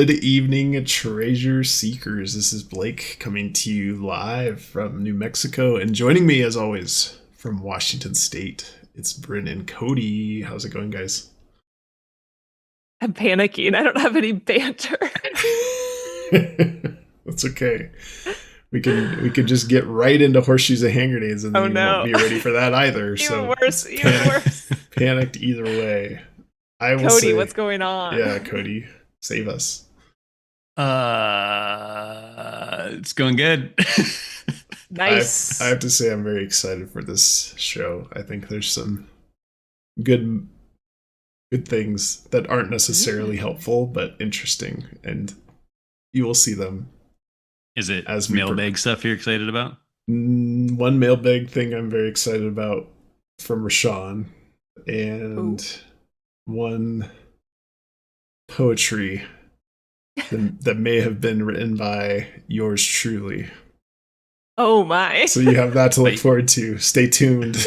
Good evening, treasure seekers. This is Blake coming to you live from New Mexico, and joining me, as always, from Washington State, it's Bryn and Cody. How's it going, guys? I'm panicking. I don't have any banter. That's okay. We can just get right into horseshoes and hand grenades, and then Oh you won't no. be ready for that either. Even So worse, even panic, worse. panicked either way. I will Cody, say, what's going yeah, on? Cody, save us. It's going good. I Nice. have to say I'm very excited for this show. I think there's some good good things that aren't necessarily Mm. helpful but interesting, and you will see them Is it as we mailbag stuff you're excited about? one mailbag thing I'm very excited about from Reshan, Oh. and one poetry that may have been written by yours truly. Oh my. So you have that to look Wait, forward to. Stay tuned.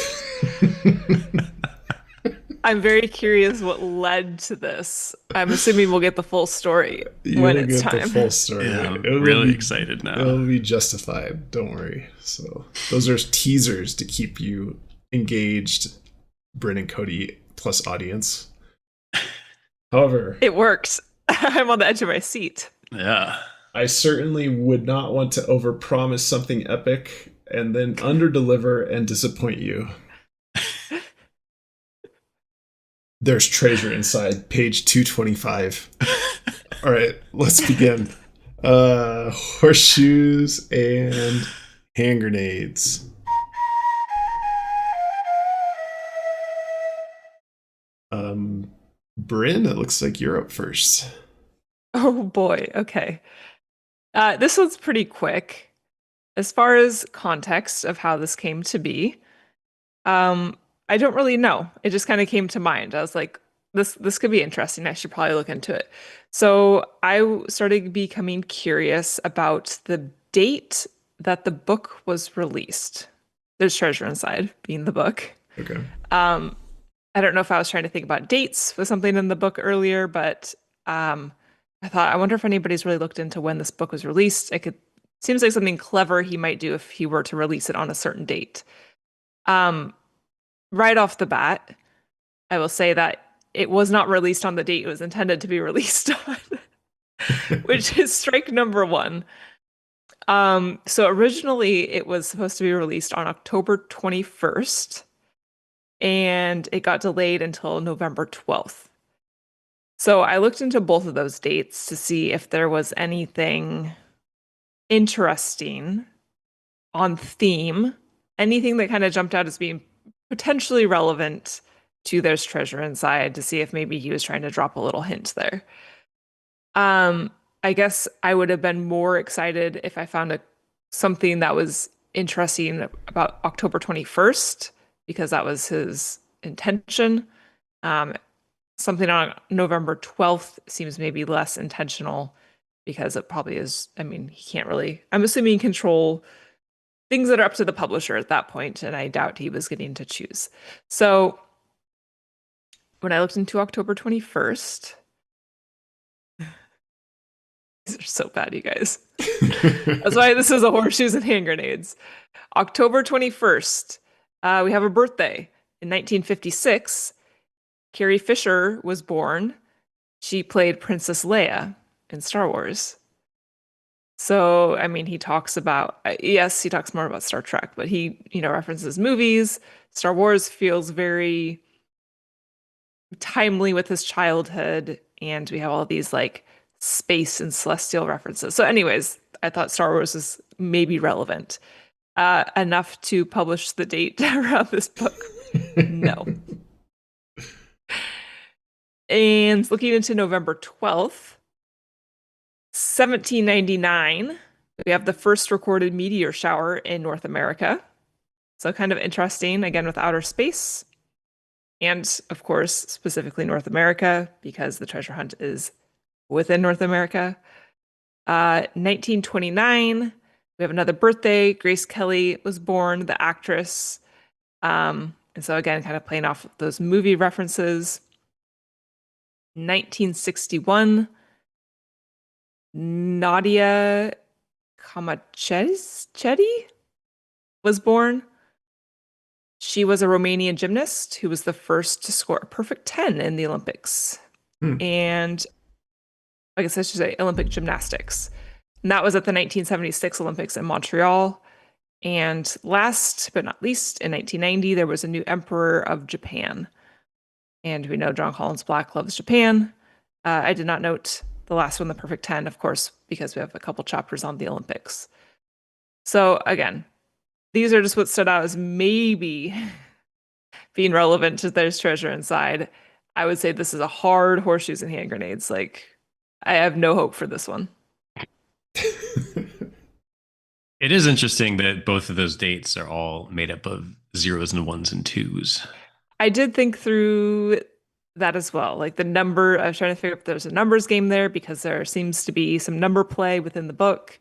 I'm very curious what led to this. I'm assuming we'll get the full story when You'll it's get the full time. story. yeah, I'm It will really be excited now. it'll be justified. Don't worry. So those are teasers to keep you engaged, Bryn and Cody plus audience. However, It works. I'm on the edge of my seat. Yeah. I certainly would not want to overpromise something epic and then underdeliver and disappoint you. There's treasure inside, page 225. All right, let's begin. Horseshoes and hand grenades. Um, Bryn, it looks like you're up first. Oh boy. Okay. This one's pretty quick. As far as context of how this came to be, Um, I don't really know. It just kind of came to mind. I was like, this could be interesting. I should probably look into it. So started becoming curious about the date that the book was released. There's treasure inside, being the book. Okay. Um, I don't know if I was trying to think about dates with something in the book earlier, but um, I thought, I wonder if anybody's really looked into when this book was released. It could seems like something clever he might do if he were to release it on a certain date. Um, right off the bat, I will say that it was not released on the date it was intended to be released on, which is strike number one. So originally it was supposed to be released on October 21st, and it got delayed until November 12th. So I looked into both of those dates to see if there was anything interesting on theme, anything that kind of jumped out as being potentially relevant to There's Treasure Inside, to see if maybe he was trying to drop a little hint there. Um, I guess I would have been more excited if I found something that was interesting about October 21st, because that was his intention. Um, Something on November 12th seems maybe less intentional, because it probably is. I mean, he can't really, I'm assuming, control things that are up to the publisher at that point, and I doubt he was getting to choose. So when I looked into October 21st, these are so bad, you guys. That's why this is a horseshoes and hand grenades. October 21st, we have a birthday. In 1956, Carrie Fisher was born. She played Princess Leia in Star Wars. So, I mean, he talks about, yes, he talks more about Star Trek, but he, references movies. Star Wars feels very timely with his childhood, and we have all these like space and celestial references. So, anyways, I thought Star Wars is maybe relevant enough to publish the date around this book. No. And looking into November 12th, 1799, we have the first recorded meteor shower in North America. So, kind of interesting, again, with outer space. And of course, specifically North America, because the treasure hunt is within North America. 1929, we have another birthday. Grace Kelly was born, the actress. And so, again, kind of playing off those movie references. 1961, Nadia Comaneci was born. She was a Romanian gymnast who was the first to score a perfect 10 in the Olympics. Hmm. And I guess I should say Olympic gymnastics. And that was at the 1976 Olympics in Montreal. And last but not least, in 1990, there was a new emperor of Japan. And we know Jon Collins-Black loves Japan. I did not note the last one, the perfect 10, of course, because we have a couple chapters on the Olympics. So again, these are just what stood out as maybe being relevant to There's Treasure Inside. I would say this is a hard horseshoes and hand grenades. Like, I have no hope for this one. It is interesting that both of those dates are all made up of zeros and ones and twos. I did think through that as well. Like the number, I was trying to figure if there's a numbers game there because there seems to be some number play within the book.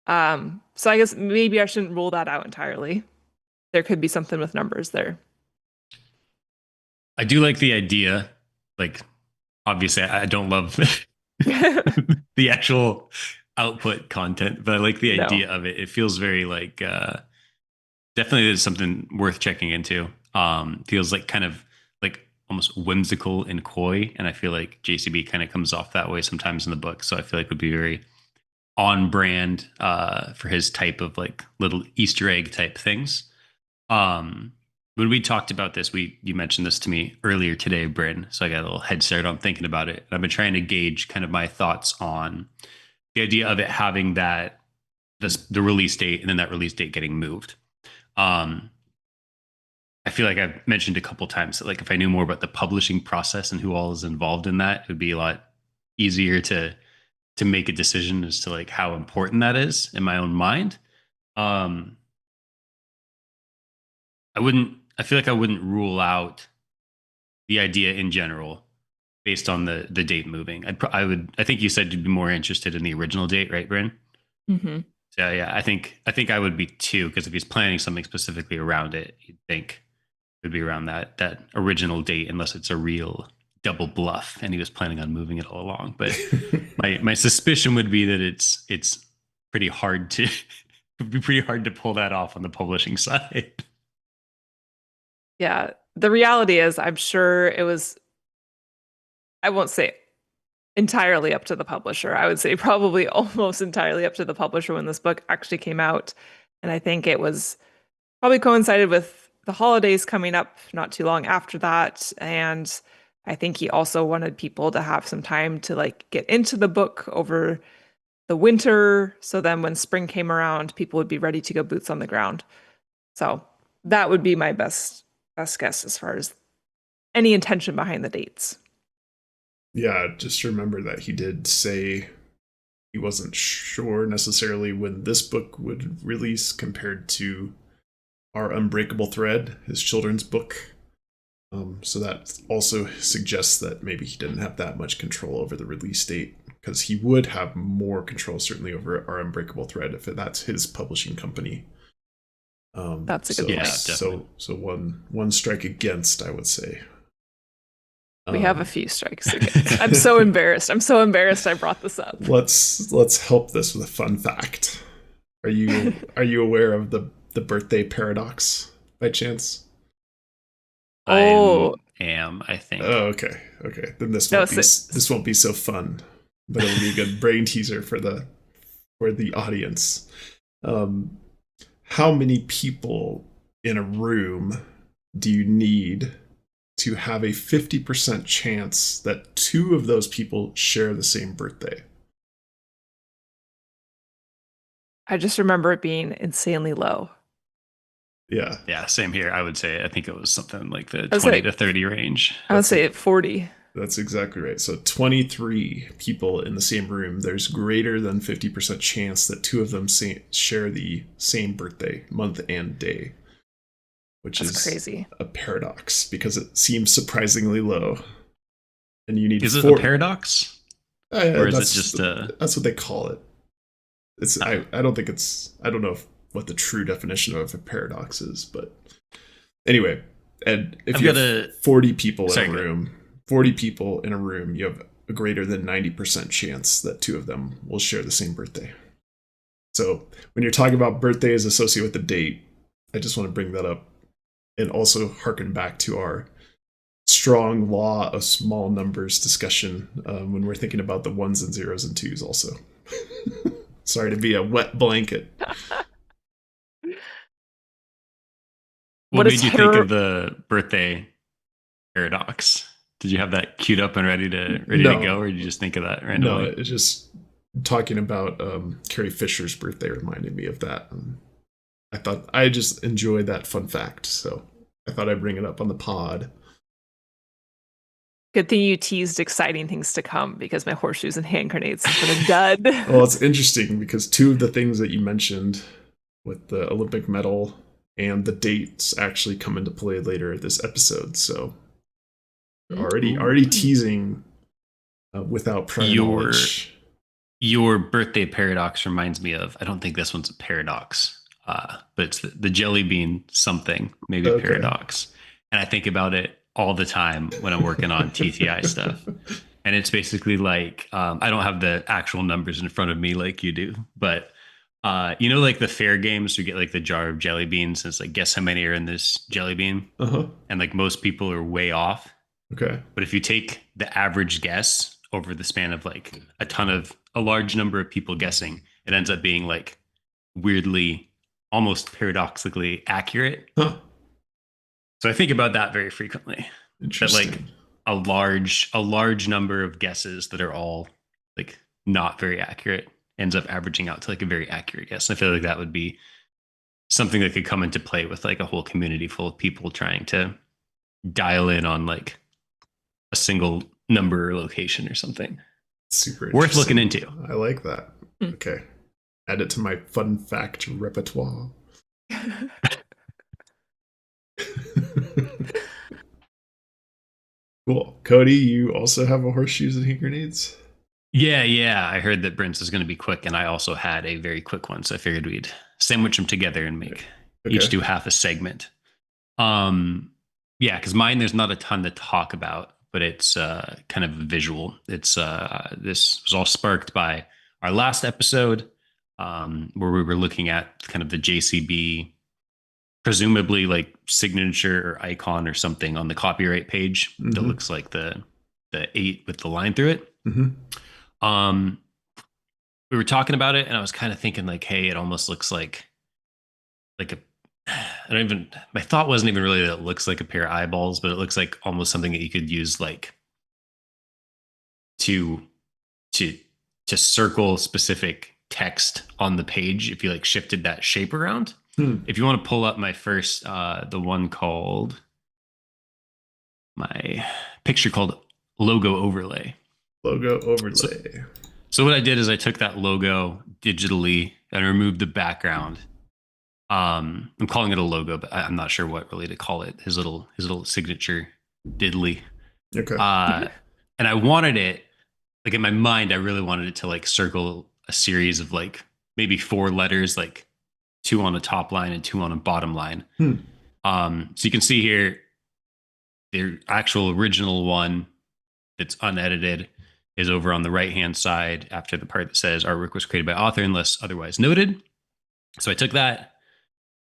So I guess maybe I shouldn't rule that out entirely. There could be something with numbers there. I do like the idea. Like, obviously, I don't love the actual output content, but I like the No. idea of it. It feels very like definitely is something worth checking into. Feels like kind of like almost whimsical and coy, and I feel like JCB kind of comes off that way sometimes in the book. So I feel like would be very on brand for his type of like little Easter egg type things. When we talked about this, you mentioned this to me earlier today, Bryn. So I got a little head start on thinking about it. I've been trying to gauge kind of my thoughts on the idea of it having the release date and then that release date getting moved. I feel like I've mentioned a couple times that like if I knew more about the publishing process and who all is involved in that, it would be a lot easier to make a decision as to like how important that is in my own mind. I feel like I wouldn't rule out the idea in general based on the date moving. I think you said you'd be more interested in the original date, right, Bryn? Mm-hmm. So yeah, I think I would be too, because if he's planning something specifically around it, you'd think it would be around that original date, unless it's a real double bluff and he was planning on moving it all along. But my suspicion would be that it's pretty hard to it'd be pretty hard to pull that off on the publishing side. Yeah. The reality is, I'm sure it was, I won't say entirely up to the publisher. I would say probably almost entirely up to the publisher when this book actually came out. And I think it was probably coincided with the holidays coming up not too long after that. And I think he also wanted people to have some time to like get into the book over the winter. So then when spring came around, people would be ready to go boots on the ground. So that would be my best guess as far as any intention behind the dates. Yeah, just remember that he did say he wasn't sure necessarily when this book would release compared to Our Unbreakable Thread, his children's book. So that also suggests that maybe he didn't have that much control over the release date, because he would have more control certainly over Our Unbreakable Thread if that's his publishing company. That's a good point. So one strike against, I would say. We have a few strikes against. I'm so embarrassed. I'm so embarrassed I brought this up. Let's help this with a fun fact. Are you aware of the birthday paradox by chance? Oh, I am, I think. Oh, okay. Then this won't be so fun, but it'll be a good brain teaser for the audience. How many people in a room do you need to have a 50% chance that two of those people share the same birthday? I just remember it being insanely low. Yeah. Yeah, same here. I would say I think it was something like the 20 to 30 range. I would say 40. That's exactly right. So 23 people in the same room, there's greater than 50% chance that two of them share the same birthday, month and day, which is crazy. A paradox because it seems surprisingly low. And you need Is it a paradox? Or is it just that's what they call it. It's I don't think it's I don't know what the true definition of a paradox is, but anyway, and if you have 40 people in a room, 40 people in a room, you have a greater than 90% chance that two of them will share the same birthday. So when you're talking about birthdays associated with the date, I just want to bring that up and also harken back to our strong law of small numbers discussion when we're thinking about the ones and zeros and twos also. Sorry to be a wet blanket. What made you think of the birthday paradox? Did you have that queued up and ready to go, or did you just think of that randomly? No, it's just talking about Carrie Fisher's birthday reminded me of that. I thought I just enjoyed that fun fact, so I thought I'd bring it up on the pod. Good thing you teased exciting things to come, because my horseshoes and hand grenades has been a dud. Well, it's interesting because two of the things that you mentioned with the Olympic medal and the dates actually come into play later this episode. So already teasing without prior knowledge. Your birthday paradox reminds me of, I don't think this one's a paradox, but it's the jelly bean something, maybe a paradox. And I think about it all the time when I'm working on TTI stuff. And it's basically like, I don't have the actual numbers in front of me like you do, but you know, like the fair games, you get like the jar of jelly beans, and it's like, guess how many are in this jelly bean? And like most people are way off. Okay. But if you take the average guess over the span of like a large number of people guessing, it ends up being like weirdly, almost paradoxically accurate. Huh. So I think about that very frequently. Interesting. That like a large number of guesses that are all like not very accurate ends up averaging out to like a very accurate guess. And I feel like that would be something that could come into play with like a whole community full of people trying to dial in on like a single number or location or something. Super worth looking into. I like that. Okay. Add it to my fun fact repertoire. Cool. Cody, you also have a horseshoes and hand grenades? Yeah. I heard that Brent's is going to be quick, and I also had a very quick one, so I figured we'd sandwich them together and make each do half a segment. Yeah, because mine, there's not a ton to talk about, but it's kind of a visual. It's this was all sparked by our last episode, where we were looking at kind of the JCB, presumably like signature or icon or something on the copyright page that looks like the 8 with the line through it. We were talking about it, and I was kind of thinking like, hey, it almost looks like a, my thought wasn't even really that it looks like a pair of eyeballs, but it looks like almost something that you could use like to circle specific text on the page if you like shifted that shape around. If you want to pull up my first, the one called, my picture called logo overlay. Logo overlay. So what I did is I took that logo digitally and removed the background. I'm calling it a logo, but I'm not sure what really to call it. His little signature diddly. Okay. And I wanted it, like in my mind, I really wanted it to like circle a series of like maybe 4 letters, like 2 on a top line and 2 on a bottom line. So you can see here, the actual original one that's unedited is over on the right-hand side after the part that says artwork was created by author unless otherwise noted. So I took that,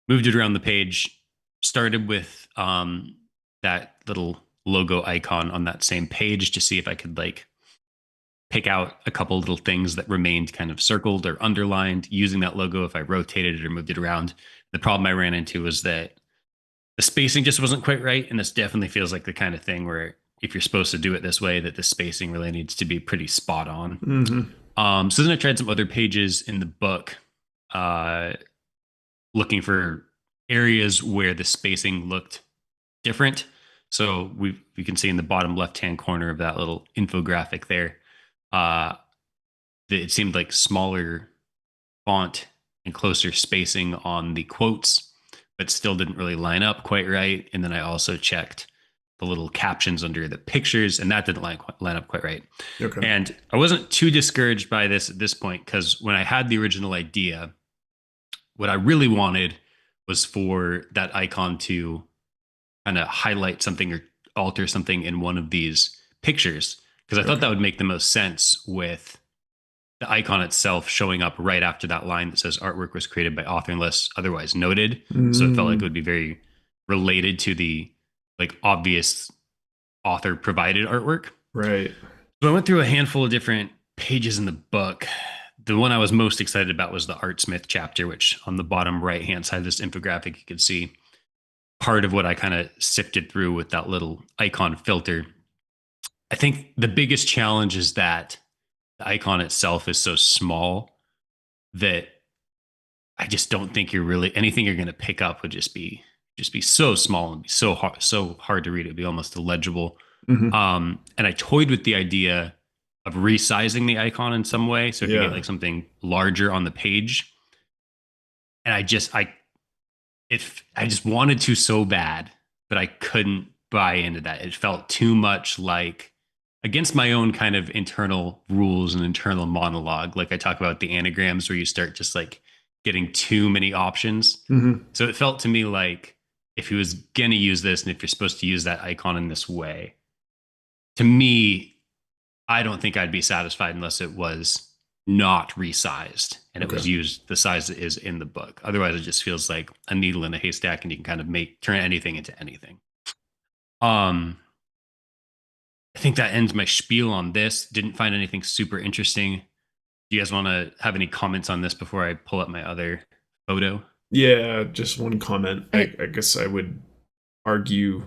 moved it around the page, started with that little logo icon on that same page to see if I could like pick out a couple little things that remained kind of circled or underlined using that logo if I rotated it or moved it around. The problem I ran into was that the spacing just wasn't quite right. And this definitely feels like the kind of thing where if you're supposed to do it this way, that the spacing really needs to be pretty spot on. So then I tried some other pages in the book, looking for areas where the spacing looked different. So we can see in the bottom left-hand corner of that little infographic there, it seemed like smaller font and closer spacing on the quotes, but still didn't really line up quite right. And then I also checked the little captions under the pictures, and that didn't line up quite right. Okay. And I wasn't too discouraged by this at this point, because when I had the original idea, what I really wanted was for that icon to kind of highlight something or alter something in one of these pictures, because I thought Okay. that would make the most sense with the icon itself showing up right after that line that says artwork was created by author unless otherwise noted. So it felt like it Mm, would be very related to the like obvious author provided artwork. right. So I went through a handful of different pages in the book. The one I was most excited about was the Artsmith chapter, which on the bottom right hand side of this infographic, you could see part of what I kind of sifted through with that little icon filter. I think the biggest challenge is that the icon itself is so small that I just don't think you're really anything you're going to pick up would just be so small and be so hard to read. It'd be almost illegible. Hmm. And I toyed with the idea of resizing the icon in some way. So if you get Yeah. like something larger on the page, and I just wanted to so bad, but I couldn't buy into that. It felt too much like against my own kind of internal rules and internal monologue. Like I talk about the anagrams where you start just like getting too many options. Hmm. So it felt to me like if he was going to use this and if you're supposed to use that icon in this way, to me, I don't think I'd be satisfied unless it was not resized and it Okay. was used the size it is in the book. Otherwise, it just feels like a needle in a haystack, and you can kind of turn anything into anything. Um, I think that ends my spiel on this. Didn't find anything super interesting. Do you guys want to have any comments on this before I pull up my other photo? Yeah, just one comment. I I guess I would argue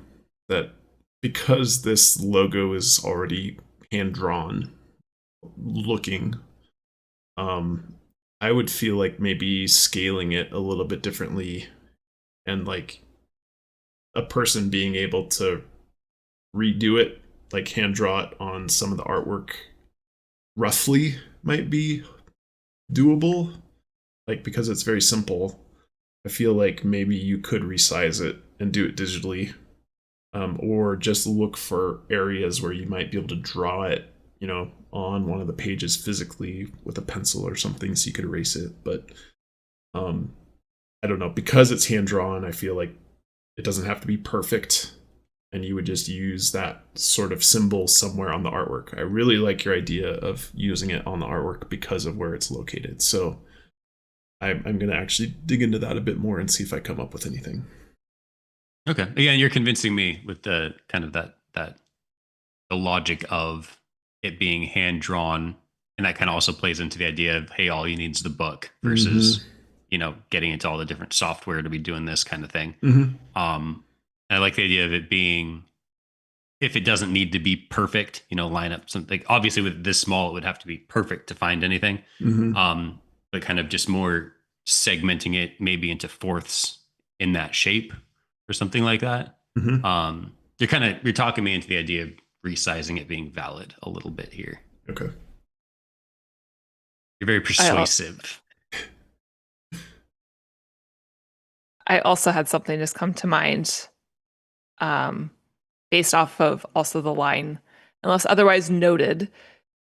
that because this logo is already hand drawn looking, um, I would feel like maybe scaling it a little bit differently and like a person being able to redo it, like hand draw it on some of the artwork roughly might be doable. Like because it's very simple, I feel like maybe you could resize it and do it digitally, or just look for areas where you might be able to draw it, on one of the pages physically with a pencil or something, so you could erase it. But um, I don't know, because it's hand drawn. I feel like it doesn't have to be perfect, and you would just use that sort of symbol somewhere on the artwork. I really like your idea of using it on the artwork because of where it's located. So I'm going to actually dig into that a bit more and see if I come up with anything. Okay. Again, you're convincing me with the kind of that the logic of it being hand drawn, and that kind of also plays into the idea of hey, all you need is the book Mm-hmm. versus getting into all the different software to be doing this kind of thing. Mm-hmm. I like the idea of it being if it doesn't need to be perfect, line up something. Obviously, with this small, it would have to be perfect to find anything. Mm-hmm. But kind of just more segmenting it maybe into fourths in that shape or something like that. Mm-hmm. You're talking me into the idea of resizing it being valid a little bit here. Okay. You're very I persuasive. I also had something just come to mind, um, based off of also the line, unless otherwise noted.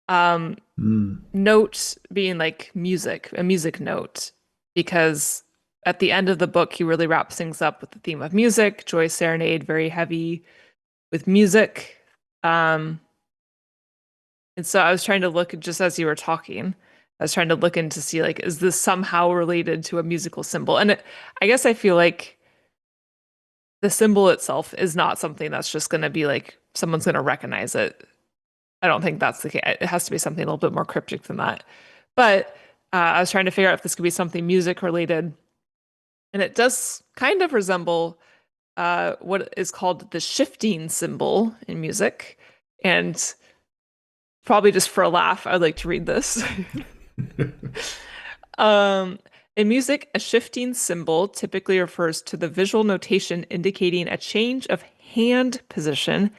Um, Mm. Note being like music, a music note, because at the end of the book, he really wraps things up with the theme of music. Joy Serenade, very heavy with music. Um, and so I was trying to look just as you were talking. I was trying to look into see like, is this somehow related to a musical symbol? And I guess I feel like the symbol itself is not something that's just going to be like someone's going to recognize it. I don't think that's the case. It has to be something a little bit more cryptic than that. But I was trying to figure out if this could be something music related, and it does kind of resemble what is called the shifting symbol in music. And probably just for a laugh, I'd like to read this. Um, in music, a shifting symbol typically refers to the visual notation indicating a change of hand position,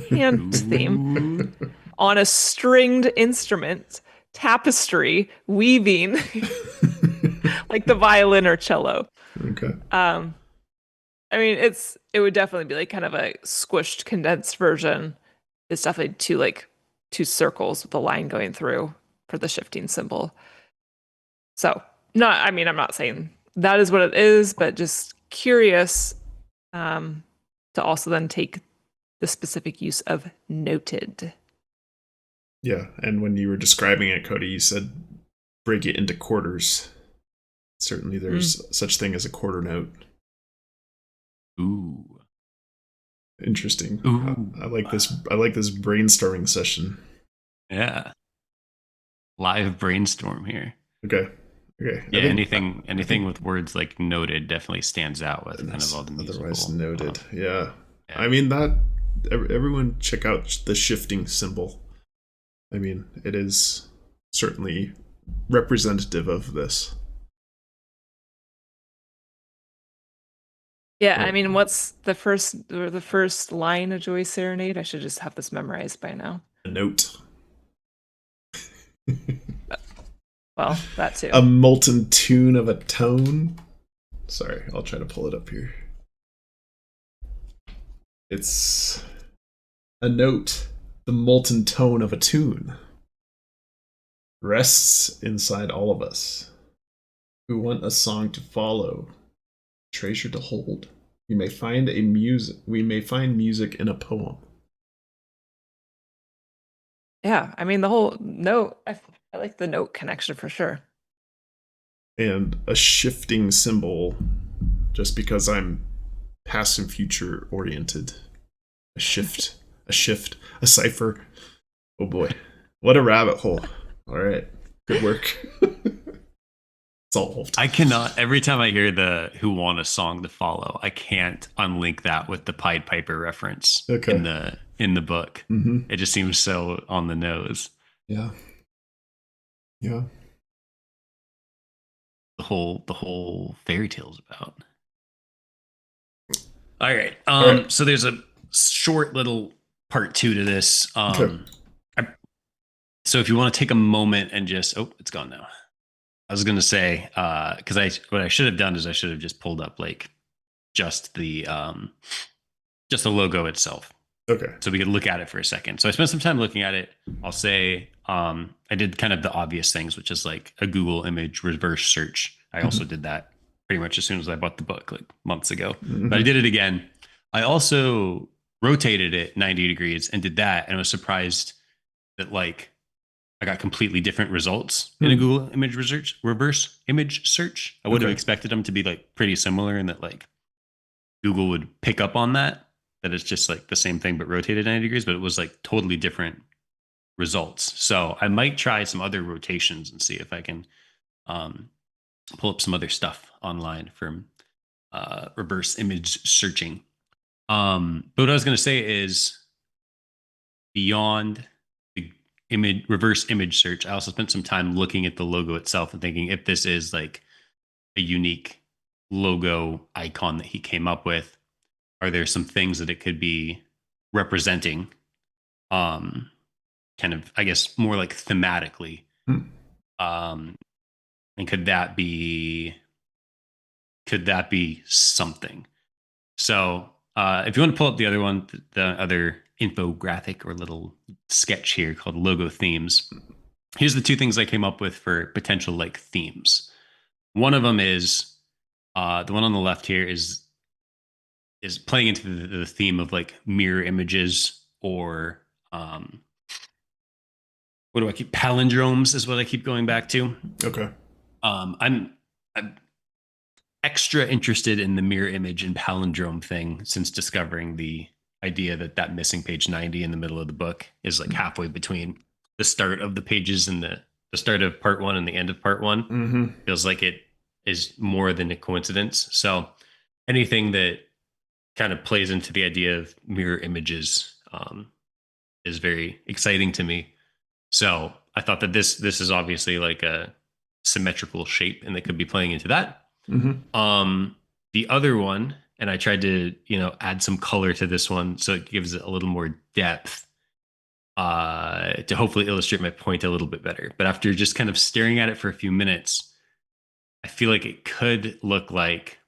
hand theme, Ooh. on a stringed instrument, tapestry, weaving, like the violin or cello. Okay. Um, I mean, it would definitely be like kind of a squished, condensed version. It's definitely two circles with a line going through for the shifting symbol. So, I mean, I'm not saying that is what it is, but just curious, um, to also then take the specific use of noted. Yeah, and when you were describing it, Cody, you said break it into quarters. Certainly, there's such thing as a quarter note. Ooh. Interesting. Ooh. I like this. I like this brainstorming session. Yeah. Live brainstorm here. Okay. Okay. Yeah, I anything think with words like noted definitely stands out with kind of that's all the otherwise musical. noted. Yeah. Yeah. I mean that. Everyone check out the shifting symbol. I mean, it is certainly representative of this. Yeah, I Oh, mean, what's the first line of Joy's Serenade? I should just have this memorized by now. a note. Well, that too. A molten tune of a tone. Sorry, I'll try to pull it up here. It's a note, the molten tone of a tune, rests inside all of us who want a song to follow, treasure to hold. We may find music in a poem. Yeah, I mean the whole note. I like the note connection for sure. And a shifting symbol, just because I'm past and future oriented. A shift, a cipher. Oh boy. What a rabbit hole. All right. Good work. Solved. I cannot. Every time I hear the "Who Want a Song to Follow," I can't unlink that with the Pied Piper reference Okay. in the book. Mm-hmm. It just seems so on the nose. Yeah. Yeah. The whole fairy tale's about. All right. All right. So there's a short little part two to this. Okay. So if you want to take a moment and just, oh, it's gone now. I was gonna say, because what I should have done is I should have just pulled up like just the just the logo itself, Okay. so we could look at it for a second. So I spent some time looking at it. I'll say I did kind of the obvious things, which is like a Google image reverse search. I also did that pretty much as soon as I bought the book, like months ago. Mm-hmm. But I did it again. I also rotated it 90 degrees and did that, and I was surprised that like I got completely different results in a Google image reverse image search. I would have expected them to be like pretty similar, and that like Google would pick up on that it's just like the same thing but rotated 90 degrees, but it was like totally different results. So I might try some other rotations and see if I can um, pull up some other stuff online from reverse image searching. But what I was going to say is beyond the reverse image search, I also spent some time looking at the logo itself and thinking if this is like a unique logo icon that he came up with, are there some things that it could be representing, kind of, I guess, more like thematically? um and could that be something? So if you want to pull up the other one, the other infographic or little sketch here called logo themes, here's the two things I came up with for potential like themes. One of them is the one on the left here is playing into the theme of like mirror images, or what do I keep, palindromes is what I keep going back to. Okay. I'm extra interested in the mirror image and palindrome thing since discovering the idea that that missing page 90 in the middle of the book is like halfway between the start of the pages and the start of part one and the end of part one. Mm-hmm. Feels like it is more than a coincidence. So anything that kind of plays into the idea of mirror images is very exciting to me. So I thought that this is obviously like a symmetrical shape, and they could be playing into that. Mm-hmm. The other one, and I tried to add some color to this one so it gives it a little more depth, to hopefully illustrate my point a little bit better. But after just kind of staring at it for a few minutes, I feel like it could look like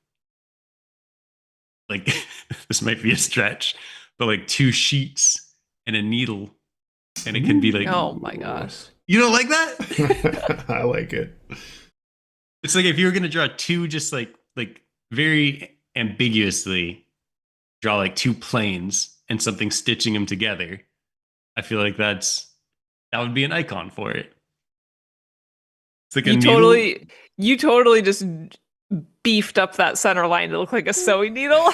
this might be a stretch, but like two sheets and a needle, and it could be like, Oh my gosh. you don't like that? I like it. It's like if you were gonna draw two, just like very ambiguously draw like two planes and something stitching them together. I feel like that's That would be an icon for it. It's like a You needle. totally, you totally just beefed up that center line to look like a sewing needle.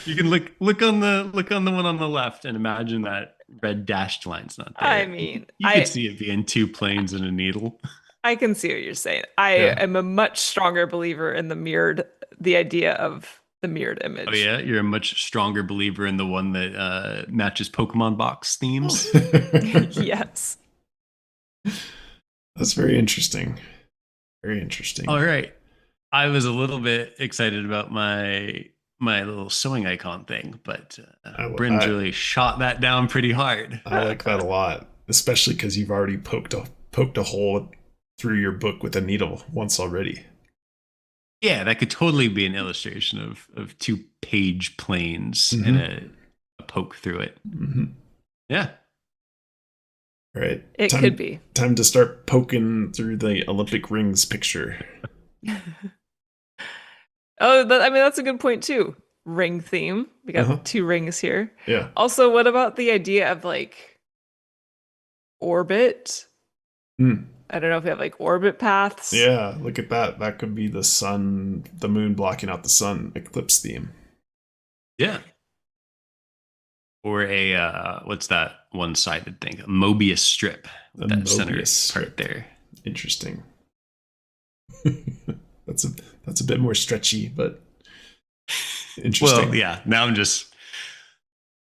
You can look on the one on the left and imagine that red dashed line's not I there. mean, You could see it being two planes and a needle. I can see what you're saying. I Yeah. am a much stronger believer in the idea of the mirrored Oh image. yeah, you're a much stronger believer in the one that matches Pokemon box themes. Yes. That's very interesting. Very interesting. All right, I was a little bit excited about my little sewing icon thing, but Bryn's I, really shot that down pretty hard. I like that a lot, especially because you've already poked a hole through your book with a needle once already. Yeah, that could totally be an illustration of two page planes and Mm-hmm. a poke through it. Mm-hmm. Yeah. All right. It could be. Time to start poking through the Olympic rings picture. I mean, that's a good point too. Ring theme. We got Uh-huh. 2 rings here. Yeah. Also, what about the idea of like orbit? Hmm. I don't know if we have like orbit paths. Yeah, look at that. That could be the sun, the moon blocking out the sun eclipse theme. Yeah. Or a what's that one-sided thing? A Mobius strip. A That center Mobius strip. part there. Interesting. that's a bit more stretchy, but interesting. Well, yeah. Now I'm just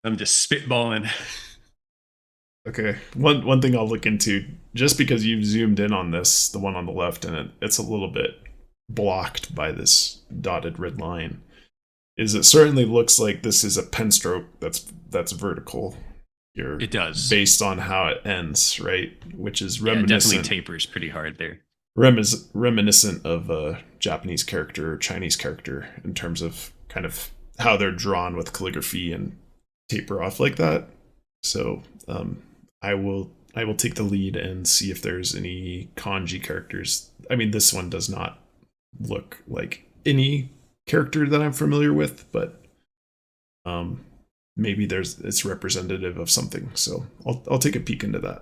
spitballing. Okay. One thing I'll look into, just because you've zoomed in on this, the one on the left, and it's a little bit blocked by this dotted red line, is it certainly looks like this is a pen stroke that's vertical here. It does. Based on how it ends, right? Which is Yeah, it reminiscent. definitely tapers pretty hard there. Reminiscent of a Japanese character or Chinese character in terms of kind of how they're drawn with calligraphy and taper off like that. So I will take the lead and see if there's any kanji characters. I mean, this one does not look like any character that I'm familiar with, but maybe it's representative of something. So I'll take a peek into that.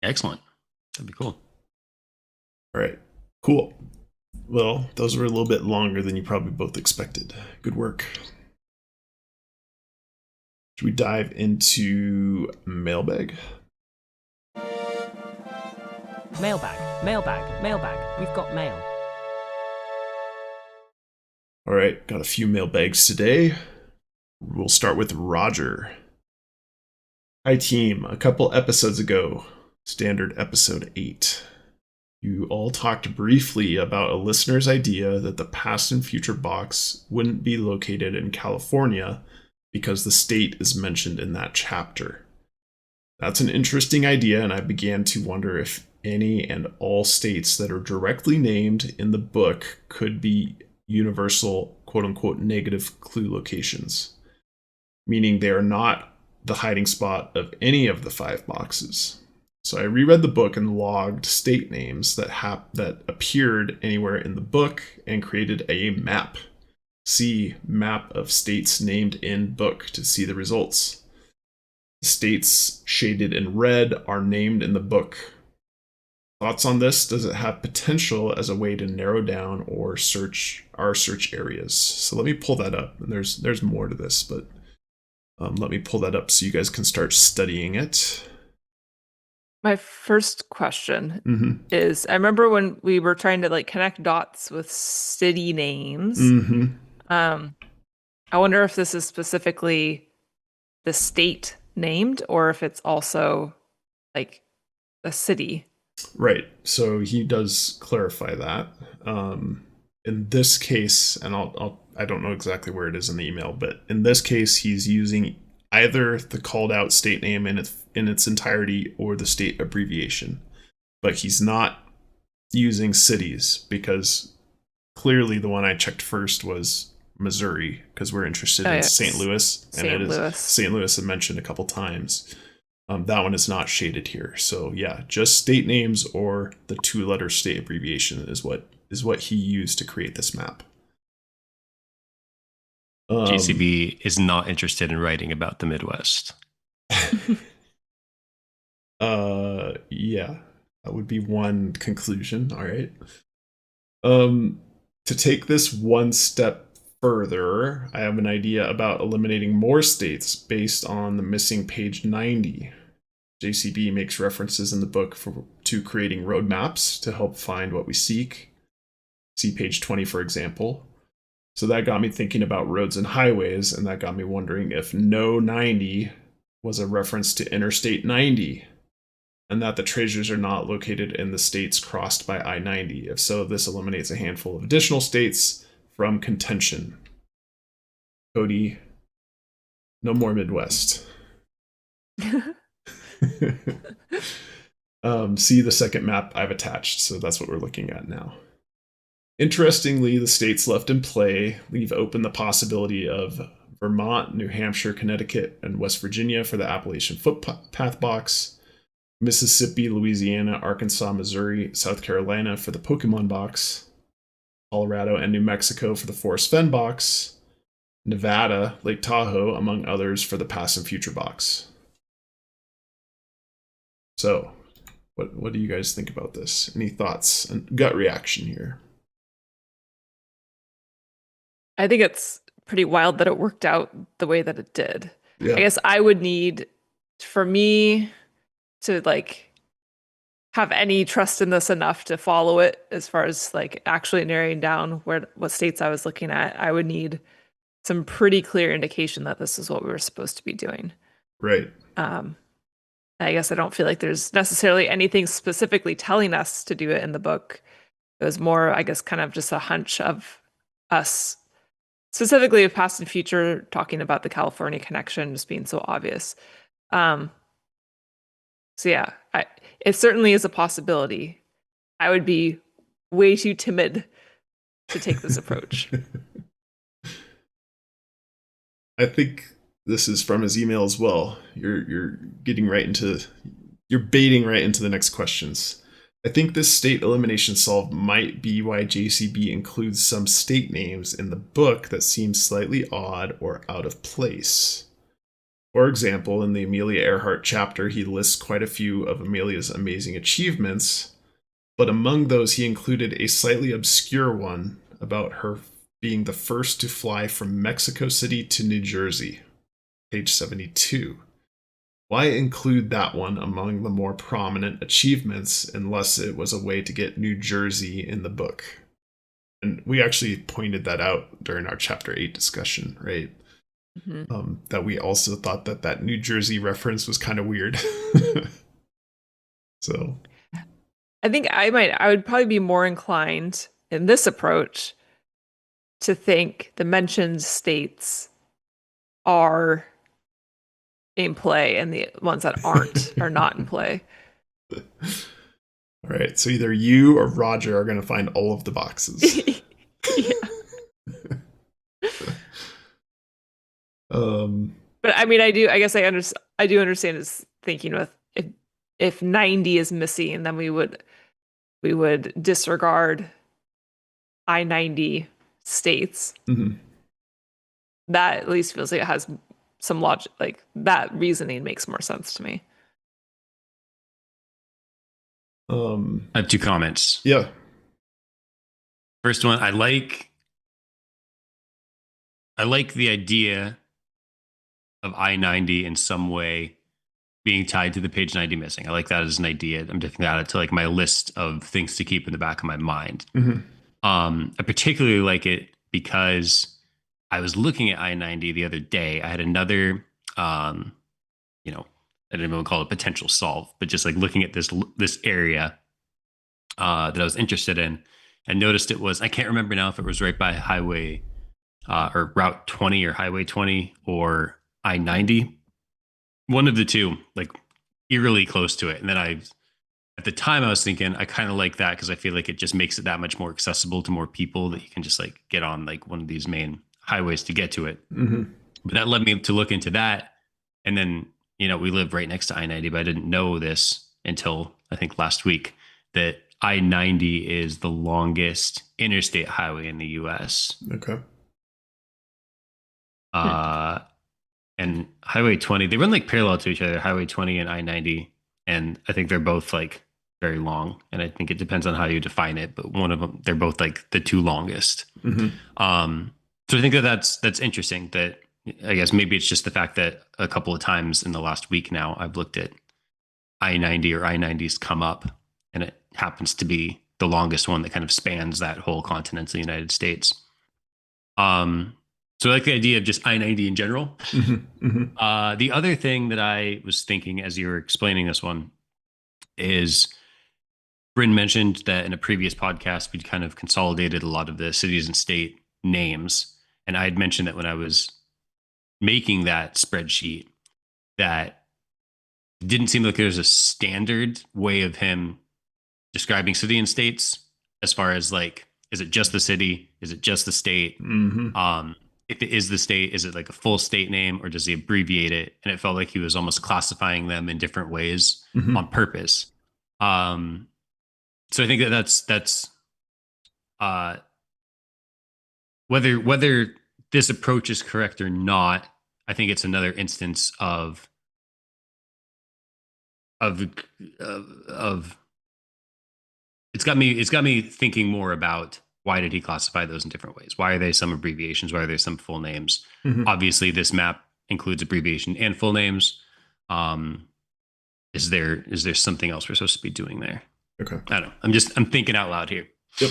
Excellent. That'd be cool. All right, cool. Well, those were a little bit longer than you probably both expected. Good work. Should we dive into mailbag? Mailbag. We've got mail. All right, got a few mailbags today. We'll start with Roger. Hi, team. A couple episodes ago, standard episode 8, you all talked briefly about a listener's idea that the past and future box wouldn't be located in California because the state is mentioned in that chapter. That's an interesting idea, and I began to wonder if any and all states that are directly named in the book could be universal, quote-unquote, negative clue locations, meaning they are not the hiding spot of any of the 5 boxes. So I reread the book and logged state names that appeared anywhere in the book and created a map. See map of states named in book to see the results. States shaded in red are named in the book. Thoughts on this? Does it have potential as a way to narrow down or search our search areas? So let me pull that up. And there's more to this, but let me pull that up so you guys can start studying it. My first question is, I remember when we were trying to like connect dots with city names. I wonder if this is specifically the state named or if it's also like a city. Right. So he does clarify that. In this case, and I don't know exactly where it is in the email, but in this case, he's using either the called out state name in its entirety or the state abbreviation. But he's not using cities because clearly the one I checked first was Missouri because we're interested in St. Louis. And St. Louis is mentioned a couple times. That one is not shaded here. So yeah, just state names or the 2-letter state abbreviation is what he used to create this map. JCB is not interested in writing about the Midwest. Yeah, that would be one conclusion. All right. Um, to take this one step further, I have an idea about eliminating more states based on the missing page 90. JCB makes references in the book to creating roadmaps to help find what we seek. See page 20, for example. So that got me thinking about roads and highways, and that got me wondering if no 90 was a reference to Interstate 90, and that the treasures are not located in the states crossed by I 90. If so, this eliminates a handful of additional states from contention. Cody, no more Midwest. See the second map I've attached, so that's what we're looking at now. Interestingly, the states left in play leave open the possibility of Vermont, New Hampshire, Connecticut, and West Virginia for the Appalachian Footpath box, Mississippi, Louisiana, Arkansas, Missouri, South Carolina for the Pokemon box, Colorado and New Mexico for the Forest Fen box, Nevada, Lake Tahoe, among others, for the Past and Future box. So, what do you guys think about this? Any thoughts and gut reaction here? I think it's pretty wild that it worked out the way that it did. Yeah. I guess I would need, for me to like have any trust in this enough to follow it as far as like actually narrowing down what states I was looking at, I would need some pretty clear indication that this is what we were supposed to be doing. Right. I guess I don't feel like there's necessarily anything specifically telling us to do it in the book. It was more, I guess, kind of just a hunch of us, specifically of Past and Future, talking about the California connection just being so obvious. So yeah, it certainly is a possibility. I would be way too timid to take this approach. I think this is from his email as well. You're baiting right into the next questions. I think this state elimination solve might be why JCB includes some state names in the book that seem slightly odd or out of place. For example, in the Amelia Earhart chapter, he lists quite a few of Amelia's amazing achievements, but among those he included a slightly obscure one about her being the first to fly from Mexico City to New Jersey, page 72. Why include that one among the more prominent achievements unless it was a way to get New Jersey in the book? And we actually pointed that out during our chapter 8 discussion, right? Mm-hmm. That we also thought that New Jersey reference was kind of weird. So I think I would probably be more inclined in this approach to think the mentioned states are in play and the ones that aren't are not in play. All right, so either you or Roger are going to find all of the boxes. Yeah. But I mean, I do understand his thinking with if 90 is missing, then we would disregard I-90 states. Mm-hmm. That at least feels like it has some logic. Like that reasoning makes more sense to me. I have 2 comments. Yeah. First one, I like the idea of I-90 in some way being tied to the page 90 missing. I like that as an idea. I'm taking that to like my list of things to keep in the back of my mind. Mm-hmm. I particularly like it because I was looking at I-90 the other day. I had another, I didn't even call it potential solve, but just like looking at this area that I was interested in, and noticed it was, I can't remember now if it was right by highway or Route 20 or Highway 20 or I-90. One of the two, like eerily close to it. And then at the time I was thinking, I kind of like that because I feel like it just makes it that much more accessible to more people that you can just like get on like one of these main highways to get to it. Mm-hmm. But that led me to look into that. And then, we live right next to I-90, but I didn't know this until I think last week that I-90 is the longest interstate highway in the US. Okay. Hmm. Uh, and Highway 20, they run like parallel to each other, Highway 20 and I-90. And I think they're both like very long. And I think it depends on how you define it, but one of them, they're both like the two longest. Mm-hmm. Um, so I think that that's interesting. That I guess maybe it's just the fact that a couple of times in the last week now I've looked at I-90 or I-90s come up, and it happens to be the longest one that kind of spans that whole continental United States. Um, so I like the idea of just I-90 in general. Mm-hmm. Mm-hmm. The other thing that I was thinking as you were explaining this one is Bryn mentioned that in a previous podcast, we'd kind of consolidated a lot of the cities and state names. And I had mentioned that when I was making that spreadsheet, that it didn't seem like there was a standard way of him describing city and states as far as like, is it just the city? Is it just the state? Mm-hmm. If it is the state, is it like a full state name or does he abbreviate it? And it felt like he was almost classifying them in different ways Mm-hmm. on purpose. Um, so I think that that's uh, whether this approach is correct or not. I think it's another instance of of it's got me thinking more about why did he classify those in different ways? Why are they some abbreviations? Why are there some full names? Mm-hmm. Obviously, this map includes abbreviation and full names. Um, is there something else we're supposed to be doing there? Okay. I don't know. I'm thinking out loud here. Yep.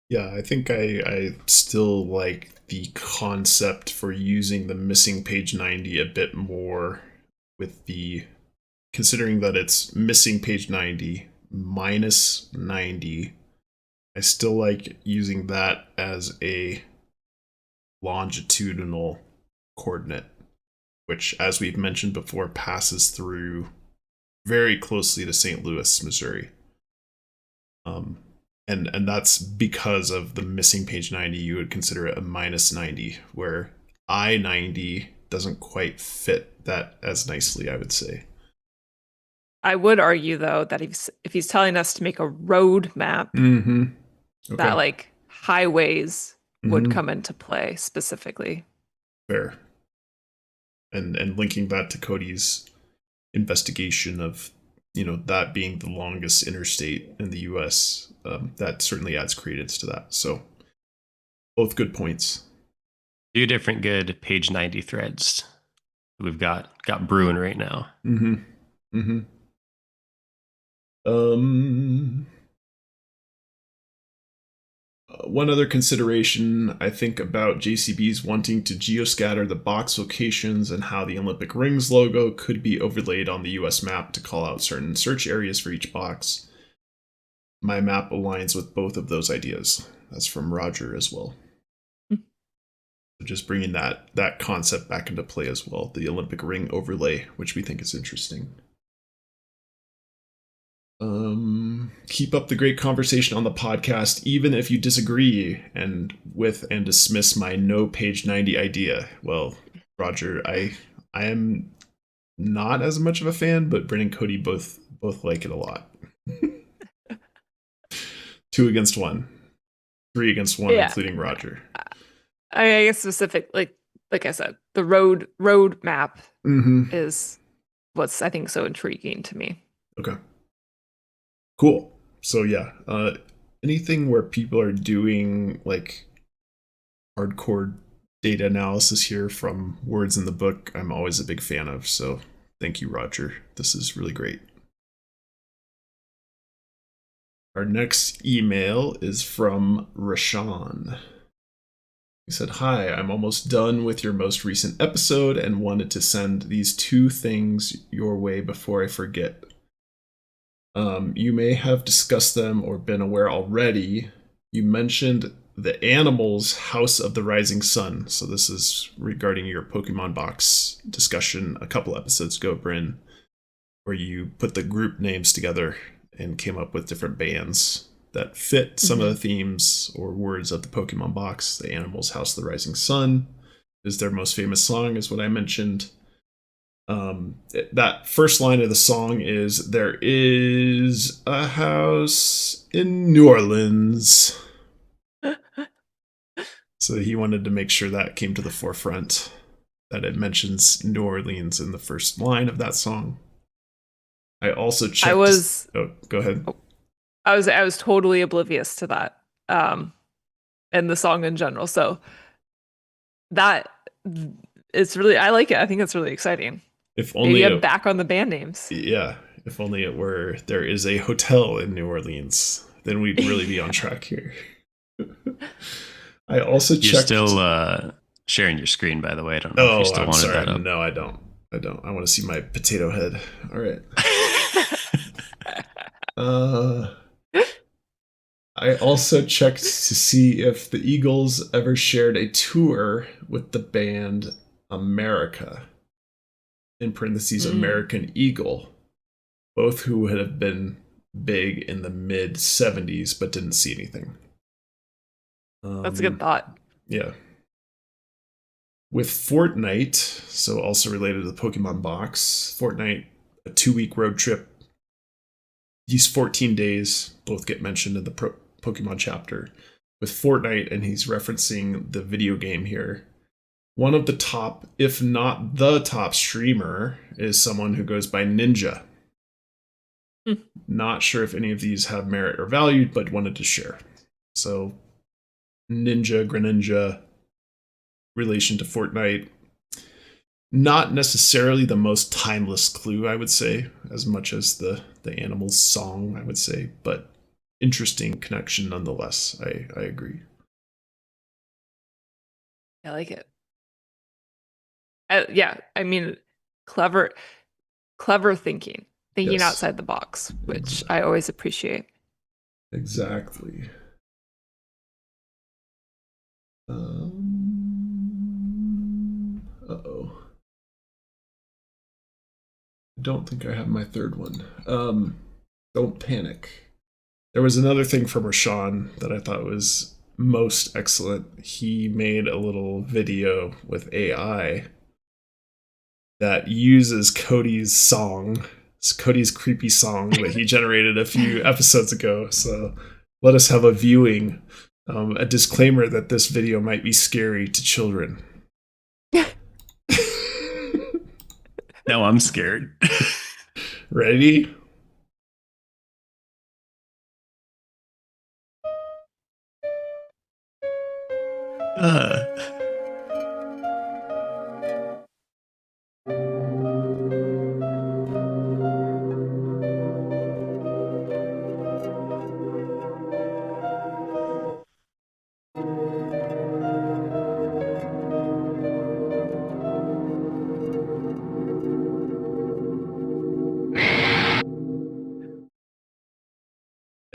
Yeah, I think I still like the concept for using the missing page 90 a bit more with the considering that it's missing page 90 minus 90. I still like using that as a longitudinal coordinate, which, as we've mentioned before, passes through very closely to St. Louis, Missouri. Um, and that's because of the missing page 90. You would consider it a minus 90, where I-90 doesn't quite fit that as nicely, I would say. I would argue though that if he's telling us to make a road map, Mm-hmm. that Okay. like highways would Mm-hmm. come into play specifically. Fair. And linking that to Cody's investigation of that being the longest interstate in the U.S. That certainly adds credence to that. So both good points. Two different good page 90 threads we've got brewing right now. Mm-hmm. Mm-hmm. Um, One other consideration I think about JCB's wanting to geoscatter the box locations and how the Olympic Rings logo could be overlaid on the US map to call out certain search areas for each box. My map aligns with both of those ideas. That's from Roger as well. Just bringing that concept back into play as well, the Olympic ring overlay, which we think is interesting. Keep up the great conversation on the podcast, even if you disagree and dismiss my no page 90 idea. Well, Roger, I am not as much of a fan, but Bryn and Cody both like it a lot. 2 against 1, 3 against 1, Yeah. including Roger. I guess specific like I said, the road map Mm-hmm. is what's I think so intriguing to me. Okay. Cool. So yeah, anything where people are doing like hardcore data analysis here from words in the book, I'm always a big fan of. So thank you, Roger. This is really great. Our next email is from Reshan. He said, "Hi, I'm almost done with your most recent episode and wanted to send these 2 things your way before I forget. You may have discussed them or been aware already. You mentioned the animals House of the Rising Sun. So this is regarding your Pokemon box discussion a couple episodes ago, Bryn, where you put the group names together and came up with different bands that fit some of the themes or words of the Pokemon box. The animals House of the Rising Sun is their most famous song, is what I mentioned. That first line of the song is, "There is a house in New Orleans." So he wanted to make sure that came to the forefront, that it mentions New Orleans in the first line of that song. I also checked. Oh, go ahead. I was totally oblivious to that, and the song in general. So that it's really, I like it. I think it's really exciting. If only maybe I'm back on the band names. Yeah, if only it were there is a hotel in New Orleans, then we'd really be on track here. I also checked. You're still sharing your screen, by the way. I don't know if you still wanted that up. No, I don't. I want to see my potato head. All right. I also checked to see if the Eagles ever shared a tour with the band America, in parentheses, American Eagle, both who would have been big in the mid 70s but didn't see anything. That's a good thought. Yeah. With Fortnite, so also related to the Pokemon box, Fortnite, a 2-week road trip. These 14 days both get mentioned in the Pokemon chapter. With Fortnite, and he's referencing the video game here, one of the top, if not the top streamer, is someone who goes by Ninja. Not sure if any of these have merit or value, but wanted to share. So, Greninja, relation to Fortnite. Not necessarily the most timeless clue, I would say, as much as the animal's song, I would say, but interesting connection nonetheless. I agree. I like it. Yeah, I mean, clever thinking yes. Outside the box, which I always appreciate. Exactly. Uh-oh. I don't think I have my third one. Don't panic. There was another thing from Reshan that I thought was most excellent. He made a little video with AI that uses Cody's song. It's Cody's creepy song that he generated a few episodes ago. So let us have a viewing. A disclaimer that this video might be scary to children. No, I'm scared. Ready?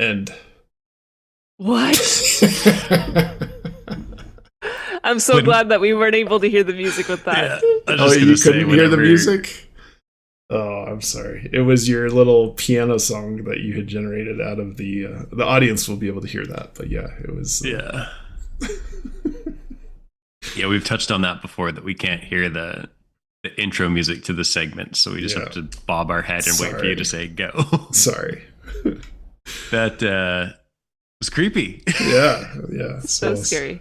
End. What? I'm so glad that we weren't able to hear the music with that. Yeah, you couldn't hear the music? Oh, I'm sorry. It was your little piano song that you had generated out of the audience will be able to hear that, but yeah, it was yeah. Yeah, we've touched on that before, that we can't hear the intro music to the segment, so we just have to bob our head and wait for you to say go. Sorry. That was creepy. Yeah. So scary.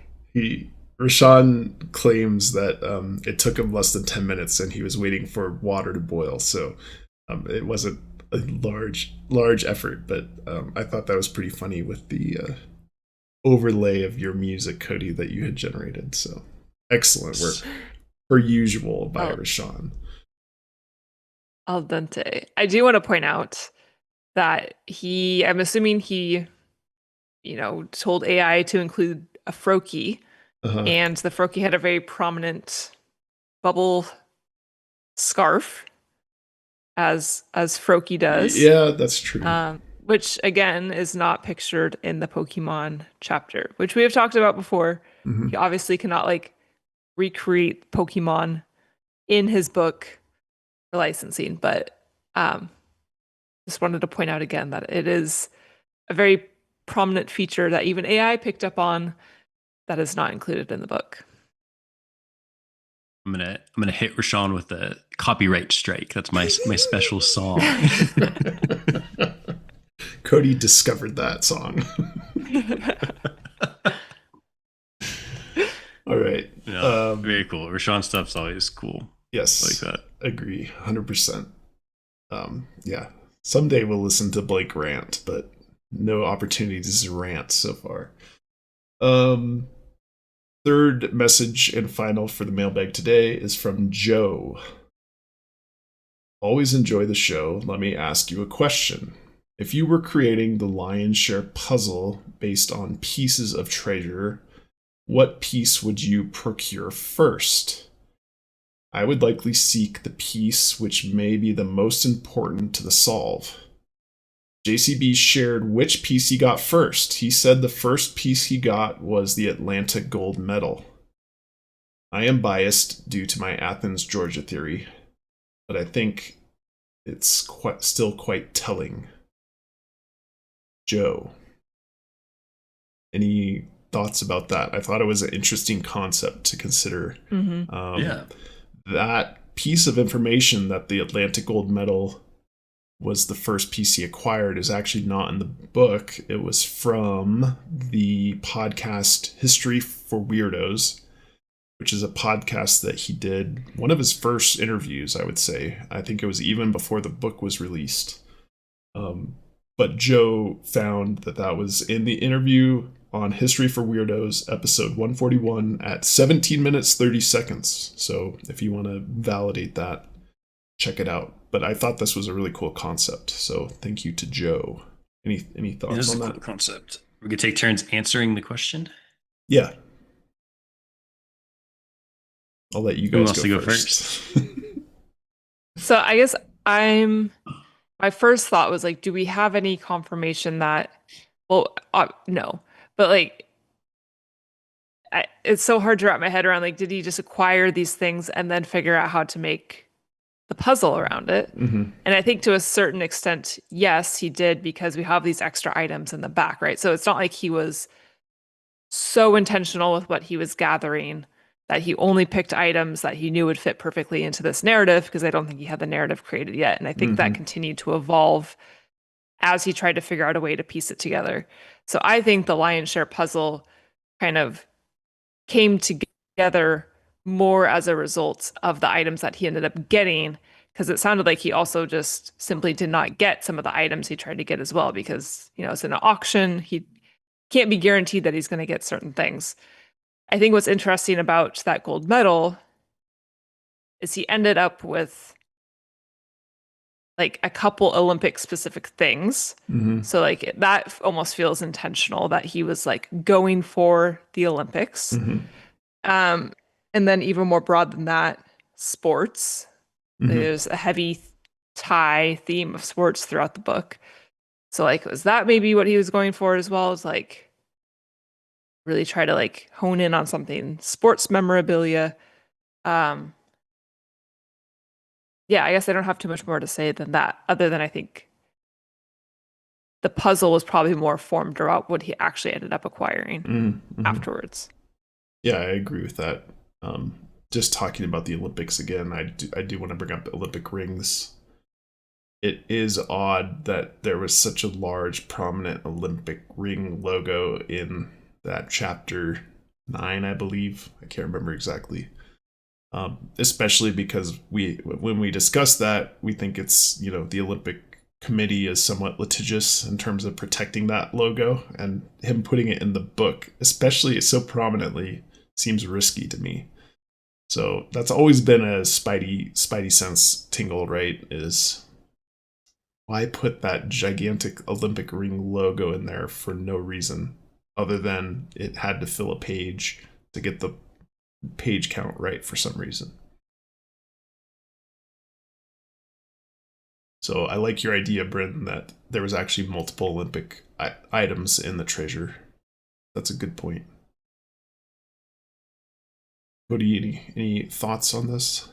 Reshan claims that it took him less than 10 minutes and he was waiting for water to boil, so it wasn't a large effort, but I thought that was pretty funny with the overlay of your music, Cody, that you had generated. So excellent work, per usual, by Reshan. Al dente. I do want to point out that I'm assuming he, told AI to include a Froakie, and the Froakie had a very prominent bubble scarf, as Froakie does. Yeah, that's true. Which again is not pictured in the Pokemon chapter, which we have talked about before. He obviously cannot recreate Pokemon in his book for licensing, but just wanted to point out again that it is a very prominent feature that even AI picked up on that is not included in the book. I'm gonna hit Reshan with a copyright strike. That's my special song. Cody discovered that song. Reshan stuff's always cool. Yes, Like that. agree, 100%. Yeah, someday we'll listen to Blake rant, but no opportunities to rant so far. Um, Third message and final for the mailbag today is from Joe. Always enjoy the show. Let me ask you a question. If you were creating the lion's share puzzle based on pieces of treasure, what piece would you procure first? I would likely seek the piece which may be the most important to the solve. JCB shared which piece he got first. He said the first piece he got was the Atlantic gold medal. I am biased due to my Athens, Georgia theory, but I think it's still quite telling. Joe, any thoughts about that? I thought it was an interesting concept to consider. Yeah. That piece of information that the Atlantic gold medal was the first piece he acquired is actually not in the book. It was from the podcast History for Weirdos, which is a podcast that he did, one of his first interviews, I would say. I think it was even before the book was released. But Joe found that was in the interview on History for Weirdos, episode 141 at 17 minutes, 30 seconds. So if you want to validate that, check it out. But I thought this was a really cool concept. So thank you to Joe. Any thoughts This is on a that? cool concept. We're going to take turns answering the question. Yeah. I'll let you Who guys wants to go first. So I guess my first thought was like, do we have any confirmation that, well, no, but like, it's so hard to wrap my head around, like, did he just acquire these things and then figure out how to make the puzzle around it? Mm-hmm. And I think to a certain extent, yes, he did, because we have these extra items in the back, right? So it's not like he was so intentional with what he was gathering that he only picked items that he knew would fit perfectly into this narrative, because I don't think he had the narrative created yet. And I think that continued to evolve as he tried to figure out a way to piece it together. So I think the lion's share puzzle kind of came together more as a result of the items that he ended up getting, because it sounded like he also just simply did not get some of the items he tried to get as well, because, you know, it's an auction. He can't be guaranteed that he's going to get certain things. I think what's interesting about that gold medal is he ended up with like a couple Olympic specific things. Mm-hmm. So like that almost feels intentional, that he was like going for the Olympics. Mm-hmm. And then even more broad than that, sports. Mm-hmm. There's a heavy tie theme of sports throughout the book. So like, was that maybe what he was going for as well? Is like really try to like hone in on something sports memorabilia. Yeah, I guess I don't have too much more to say than that, other than I think the puzzle was probably more formed around what he actually ended up acquiring afterwards. Yeah, I agree with that. Just talking about the Olympics again, I do want to bring up Olympic rings. It is odd that there was such a large, prominent Olympic ring logo in that chapter 9, I believe. I can't remember exactly. Especially because when we discuss that, we think it's, you know, the Olympic Committee is somewhat litigious in terms of protecting that logo, and him putting it in the book, especially so prominently, seems risky to me. So that's always been a spidey sense tingle, right? Is why put that gigantic Olympic ring logo in there for no reason other than it had to fill a page to get the page count right for some reason. So I like your idea, Bryn, that there was actually multiple Olympic items in the treasure. That's a good point. Cody, any thoughts on this?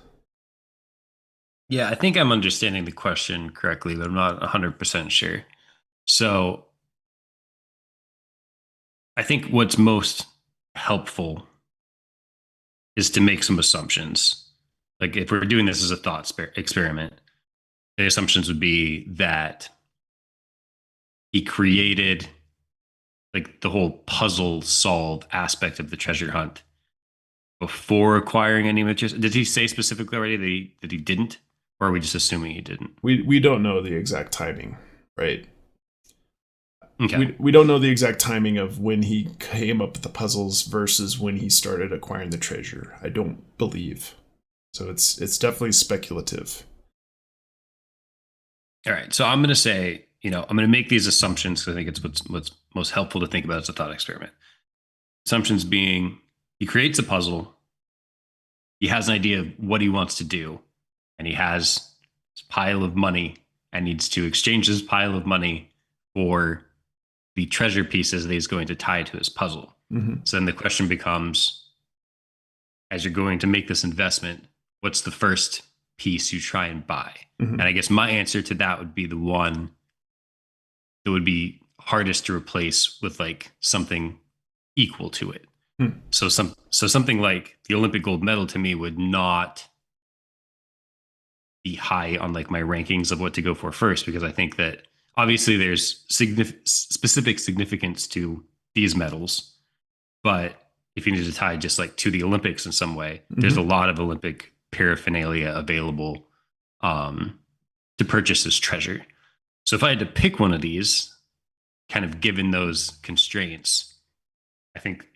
Yeah, I think I'm understanding the question correctly, but I'm not 100% sure. So I think what's most helpful is to make some assumptions. Like if we're doing this as a thought experiment, the assumptions would be that he created like the whole puzzle solve aspect of the treasure hunt before acquiring any materials? Did he say specifically already that he didn't, or are we just assuming he didn't? We don't know the exact timing, right? Okay. We don't know the exact timing of when he came up with the puzzles versus when he started acquiring the treasure. I don't believe. So it's definitely speculative. All right. So I'm going to say, I'm going to make these assumptions because I think it's what's most helpful to think about as a thought experiment. Assumptions being he creates a puzzle, he has an idea of what he wants to do, and he has this pile of money and needs to exchange this pile of money for the treasure pieces that he's going to tie to his puzzle. Mm-hmm. So then the question becomes, as you're going to make this investment, what's the first piece you try and buy? Mm-hmm. And I guess my answer to that would be the one that would be hardest to replace with like something equal to it. So something like the Olympic gold medal to me would not be high on like my rankings of what to go for first, because I think that obviously there's specific significance to these medals, but if you need to tie just like to the Olympics in some way, there's a lot of Olympic paraphernalia available to purchase as treasure. So if I had to pick one of these, kind of given those constraints, I think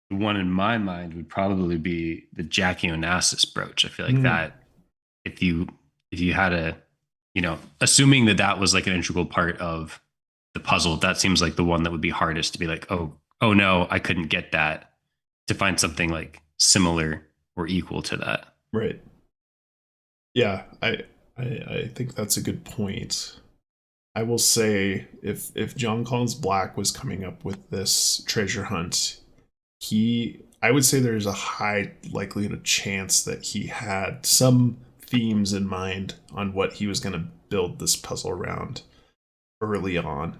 the one in my mind would probably be the Jackie Onassis brooch. I feel like that if you had a, assuming that that was like an integral part of the puzzle, that seems like the one that would be hardest to be like, oh no, I couldn't get that, to find something like similar or equal to that. Right. Yeah, I think that's a good point. I will say if Jon Collins-Black was coming up with this treasure hunt, I would say there's a high likelihood of chance that he had some themes in mind on what he was going to build this puzzle around early on.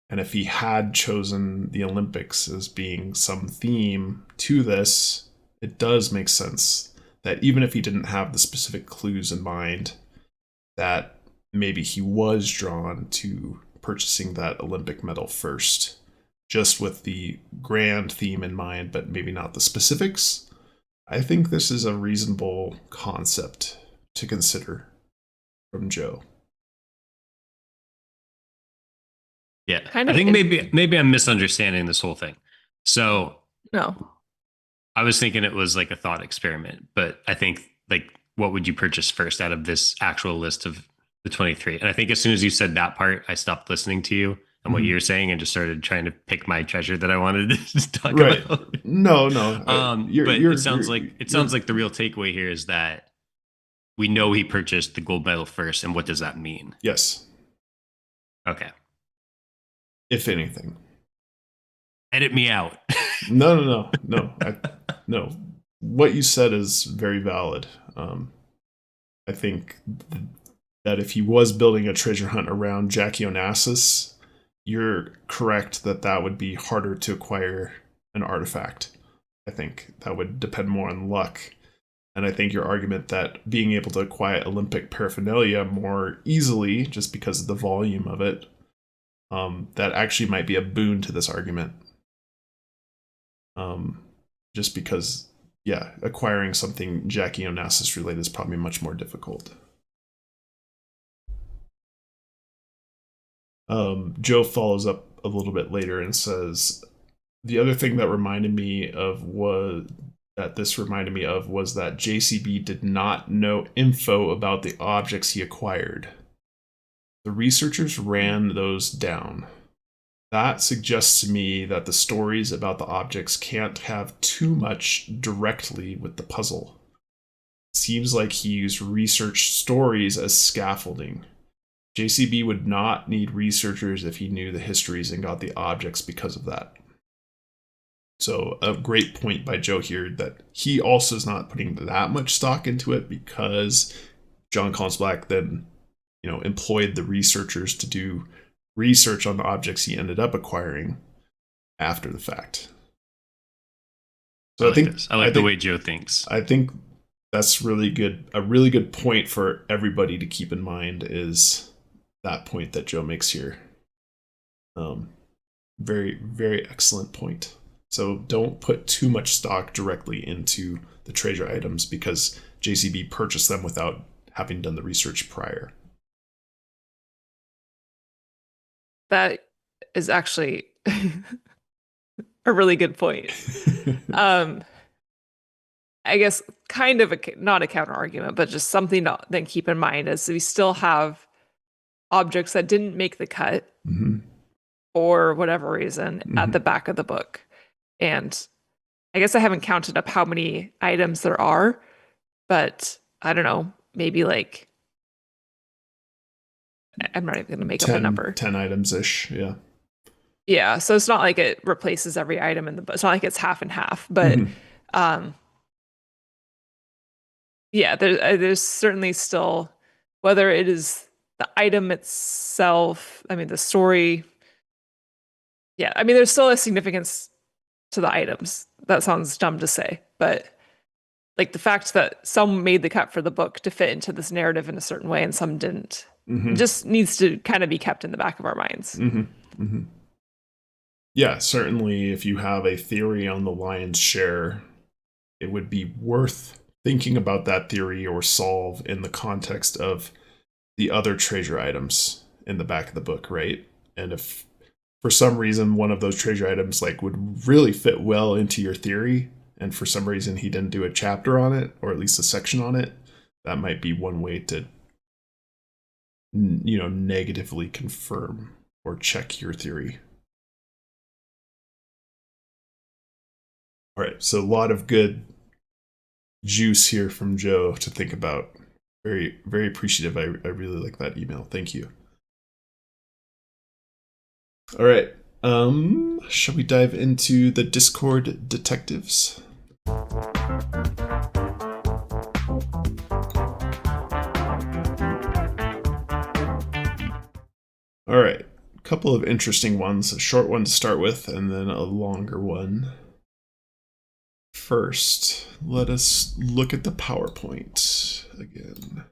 And if he had chosen the Olympics as being some theme to this, it does make sense that even if he didn't have the specific clues in mind, that maybe he was drawn to purchasing that Olympic medal first, just with the grand theme in mind, but maybe not the specifics. I think this is a reasonable concept to consider from Joe. Yeah. Kind I of think maybe I'm misunderstanding this whole thing. So No. I was thinking it was like a thought experiment, but I think like what would you purchase first out of this actual list of the 23? And I think as soon as you said that part, I stopped listening to you and what you were saying and just started trying to pick my treasure that I wanted to talk about. No. But it sounds like the real takeaway here is that we know he purchased the gold medal first, and what does that mean? Yes. Okay. If anything. Edit me out. No. No. What you said is very valid. I think that if he was building a treasure hunt around Jackie Onassis, you're correct that would be harder to acquire an artifact. I think that would depend more on luck. And I think your argument that being able to acquire Olympic paraphernalia more easily, just because of the volume of it, that actually might be a boon to this argument. Just because, acquiring something Jackie Onassis related is probably much more difficult. Joe follows up a little bit later and says, the other thing that this reminded me of was that JCB did not know info about the objects he acquired. The researchers ran those down. That suggests to me that the stories about the objects can't have too much directly with the puzzle. It seems like he used research stories as scaffolding. JCB would not need researchers if he knew the histories and got the objects because of that. So a great point by Joe here that he also is not putting that much stock into it because Jon Collins-Black then, employed the researchers to do research on the objects he ended up acquiring after the fact. So I like the way Joe thinks. I think that's really good. A really good point for everybody to keep in mind is that point that Joe makes here. Very, very excellent point. So don't put too much stock directly into the treasure items because JCB purchased them without having done the research prior. That is actually a really good point. I guess kind of not a counter argument, but just something to then keep in mind is we still have objects that didn't make the cut for whatever reason at the back of the book. And I guess I haven't counted up how many items there are, but I don't know, maybe like, I'm not even going to make up a number. 10 items ish. Yeah. Yeah. So it's not like it replaces every item in the book. It's not like it's half and half, but yeah, there's certainly still, whether it is the item itself, I mean, the story. Yeah. I mean, there's still a significance to the items. That sounds dumb to say, but like the fact that some made the cut for the book to fit into this narrative in a certain way and some didn't just needs to kind of be kept in the back of our minds. Yeah, certainly if you have a theory on the lion's share, it would be worth thinking about that theory or solve in the context of the other treasure items in the back of the book, right? And if for some reason one of those treasure items like would really fit well into your theory, and for some reason he didn't do a chapter on it, or at least a section on it, that might be one way to, you know, negatively confirm or check your theory. All right, so a lot of good juice here from Joe to think about. Very, very appreciative. I really like that email. Thank you. All right. Shall we dive into the Discord detectives? All right. A couple of interesting ones. A short one to start with, and then a longer one. First, let us look at the PowerPoint again.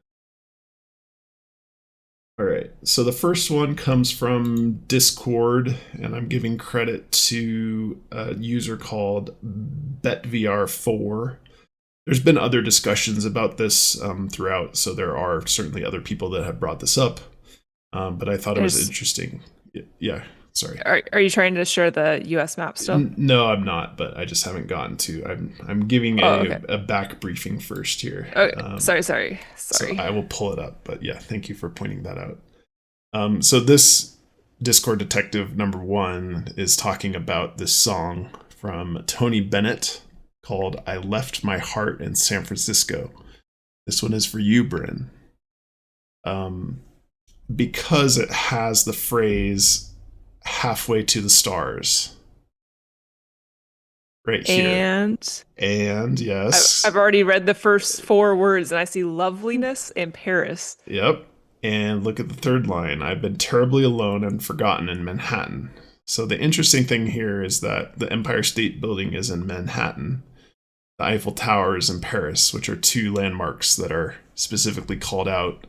All right, so the first one comes from Discord, and I'm giving credit to a user called BetVR4. There's been other discussions about this throughout, so there are certainly other people that have brought this up, but I thought it was interesting. Yeah, sorry. Are you trying to share the US map still? No, I'm not, but I just haven't gotten to. I'm giving a back briefing first here. Sorry. So I will pull it up, but yeah, thank you for pointing that out. So this Discord detective number 1 is talking about this song from Tony Bennett called "I Left My Heart in San Francisco." This one is for you, Bryn. Because it has the phrase "halfway to the stars" right here. And yes, I've already read the first 4 words and I see loveliness in Paris. Yep. And look at the third line. "I've been terribly alone and forgotten in Manhattan." So the interesting thing here is that the Empire State Building is in Manhattan. The Eiffel Tower is in Paris, which are 2 landmarks that are specifically called out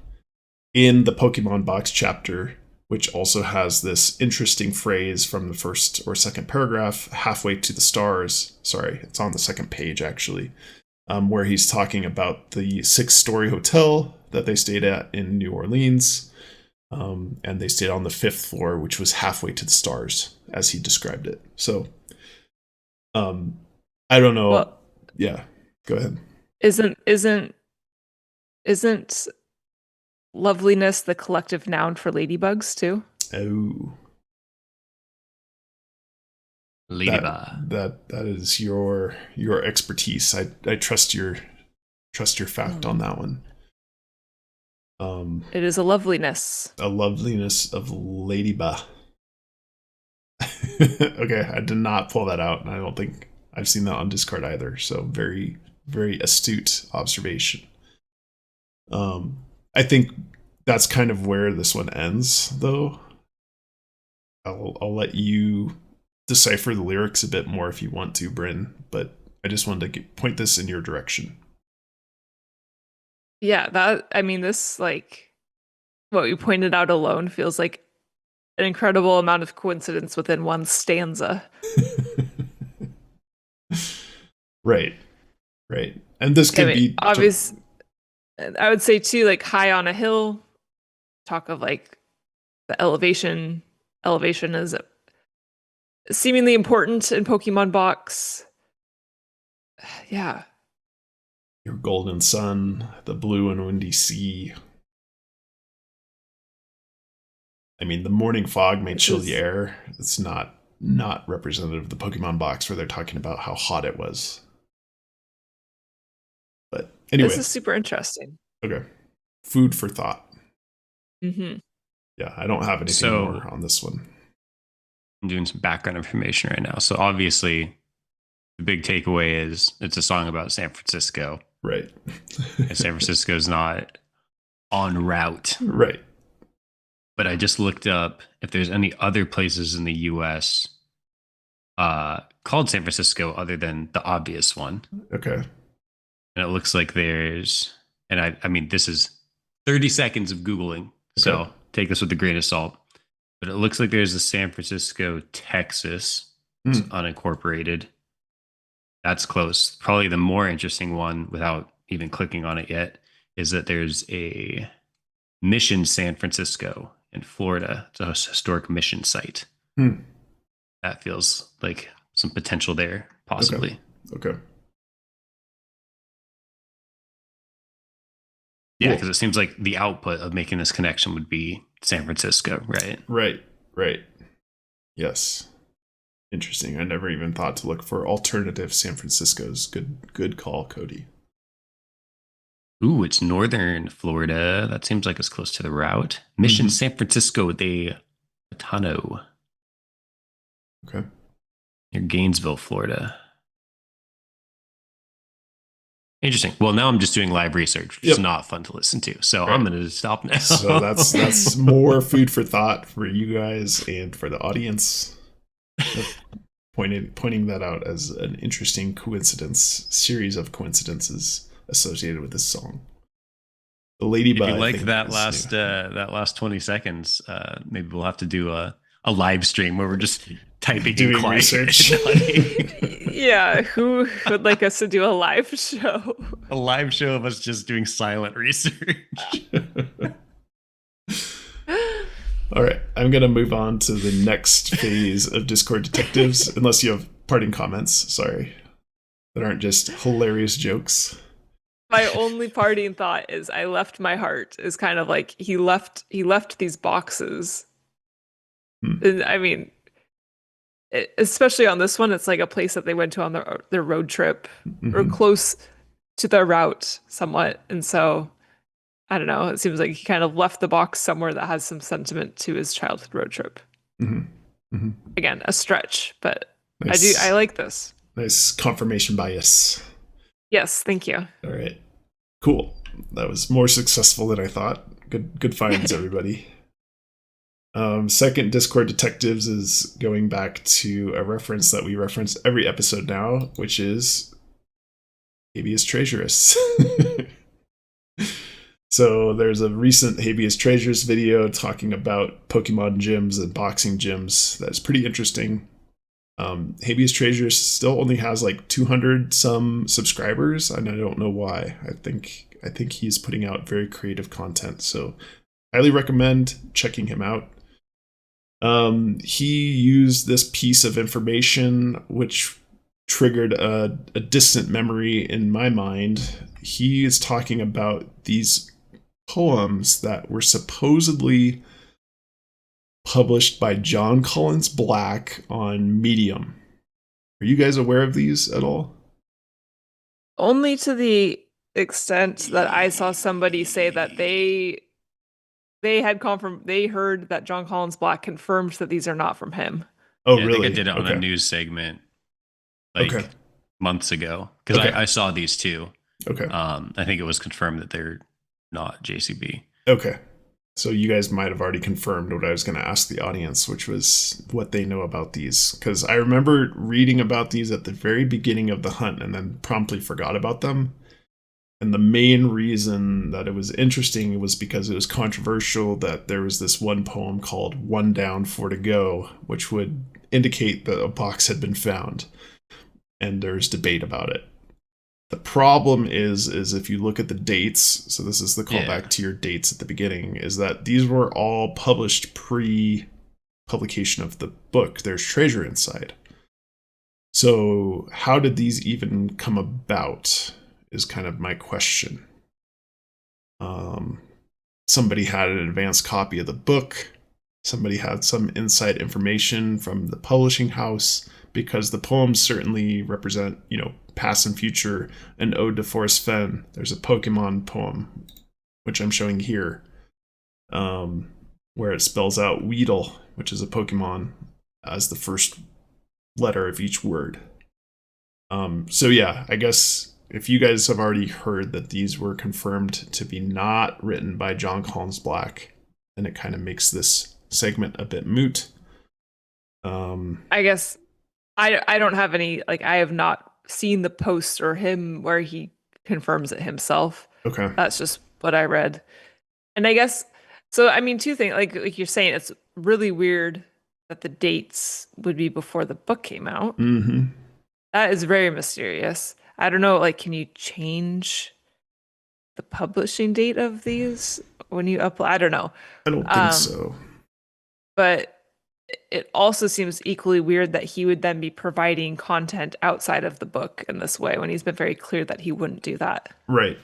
in the Pokemon Box chapter, which also has this interesting phrase from the first or second paragraph, "halfway to the stars." Sorry, it's on the second page, actually, where he's talking about the 6-story hotel that they stayed at in New Orleans. And they stayed on the 5th floor, which was halfway to the stars, as he described it. So, I don't know. Well, yeah, go ahead. Isn't loveliness the collective noun for ladybugs too? Oh, ladybug. That is your expertise. I trust your fact on that one. It is a loveliness. A loveliness of ladybug. Okay, I did not pull that out, and I don't think I've seen that on Discord either. So very, very astute observation. I think that's kind of where this one ends, though. I'll let you decipher the lyrics a bit more if you want to, Bryn, but I just wanted to point this in your direction. Yeah, this, like, what you pointed out alone feels like an incredible amount of coincidence within one stanza. Right. Right. And this I could mean, be obvious. I would say too, like high on a hill. Talk of like the elevation. Elevation is seemingly important in Pokemon box. Yeah. your golden sun, the blue and windy sea. I mean, the morning fog may chill the air. It's not representative of the Pokemon box where they're talking about how hot it was. But anyway. This is super interesting. Okay. Food for thought. Mm-hmm. Yeah, I don't have anything more on this one. I'm doing some background information right now. So obviously, the big takeaway is it's a song about San Francisco. Right. And San Francisco is not en route. Right. But I just looked up if there's any other places in the U.S. Called San Francisco other than the obvious one. Okay. And it looks like there's, and I mean, this is 30 seconds of Googling. So Okay. take this with a grain of salt. But it looks like there's a San Francisco, Texas. It's unincorporated. That's close. Probably the more interesting one, without even clicking on it yet, is that there's a Mission San Francisco in Florida. It's a historic mission site. That feels like some potential there, possibly. Okay. Yeah, because it seems like the output of making this connection would be San Francisco, right? Right. Yes. Interesting. I never even thought to look for alternative San Franciscos. Good call, Cody. Ooh, it's northern Florida. That seems like it's close to the route. Mission San Francisco de Potano. Okay. Near Gainesville, Florida. Interesting. Well, now I'm just doing live research, which is not fun to listen to. So I'm going to stop now. So that's more food for thought for you guys and for the audience. Pointing that out as an interesting series of coincidences associated with this song. The Ladybug. If you like that last 20 seconds, maybe we'll have to do a live stream where we're just typing doing research. Yeah, who would like us to do a live show? A live show of us just doing silent research. All right, I'm going to move on to the next phase of Discord Detectives, unless you have parting comments, sorry, that aren't just hilarious jokes. My only parting thought is I left my heart is kind of like he left these boxes. And, I mean, especially on this one, it's like a place that they went to on their road trip or close to their route somewhat. And so, I don't know, it seems like he kind of left the box somewhere that has some sentiment to his childhood road trip. Again, a stretch, but nice. I like this. Nice confirmation bias. Yes, thank you. All right. Cool. That was more successful than I thought. Good finds, everybody. Second Discord Detectives is going back to a reference that we reference every episode now, which is Habeas Treasurous. So there's a recent Habeas Treasures video talking about Pokemon gyms and boxing gyms that's pretty interesting. Habeas Treasures still only has like 200 some subscribers, and I don't know why. I think he's putting out very creative content, so highly recommend checking him out. He used this piece of information which triggered a distant memory in my mind. He is talking about these poems that were supposedly published by Jon Collins-Black on Medium. Are you guys aware of these at all? Only to the extent that I saw somebody say that they heard that Jon Collins-Black confirmed that these are not from him. Oh, yeah, really? I think I did it on a news segment months ago because I saw these too. Okay. I think it was confirmed that they're not JCB. Okay. So you guys might have already confirmed what I was going to ask the audience, which was what they know about these. Because I remember reading about these at the very beginning of the hunt and then promptly forgot about them. And the main reason that it was interesting was because it was controversial that there was this one poem called One Down, Four to Go, which would indicate that a box had been found. And there's debate about it. The problem is if you look at the dates, so this is the callback Yeah. to your dates at the beginning, is that these were all published pre-publication of the book. There's treasure inside. So how did these even come about is kind of my question. Somebody had an advanced copy of the book. Somebody had some inside information from the publishing house, because the poems certainly represent, past and future, an ode to Forrest Fenn. There's a Pokemon poem, which I'm showing here, where it spells out Weedle, which is a Pokemon, as the first letter of each word. So yeah, I guess if you guys have already heard that these were confirmed to be not written by Jon Collins-Black, then it kind of makes this segment a bit moot. I guess I don't have any, like, I have not seen the post or him where he confirms it himself. Okay. That's just what I read. And I guess, so I mean, two things, like you're saying, it's really weird that the dates would be before the book came out. Mm-hmm. That is very mysterious. I don't know, like, can you change the publishing date of these when you upload? I don't know. I don't think so. But it also seems equally weird that he would then be providing content outside of the book in this way when he's been very clear that he wouldn't do that. Right.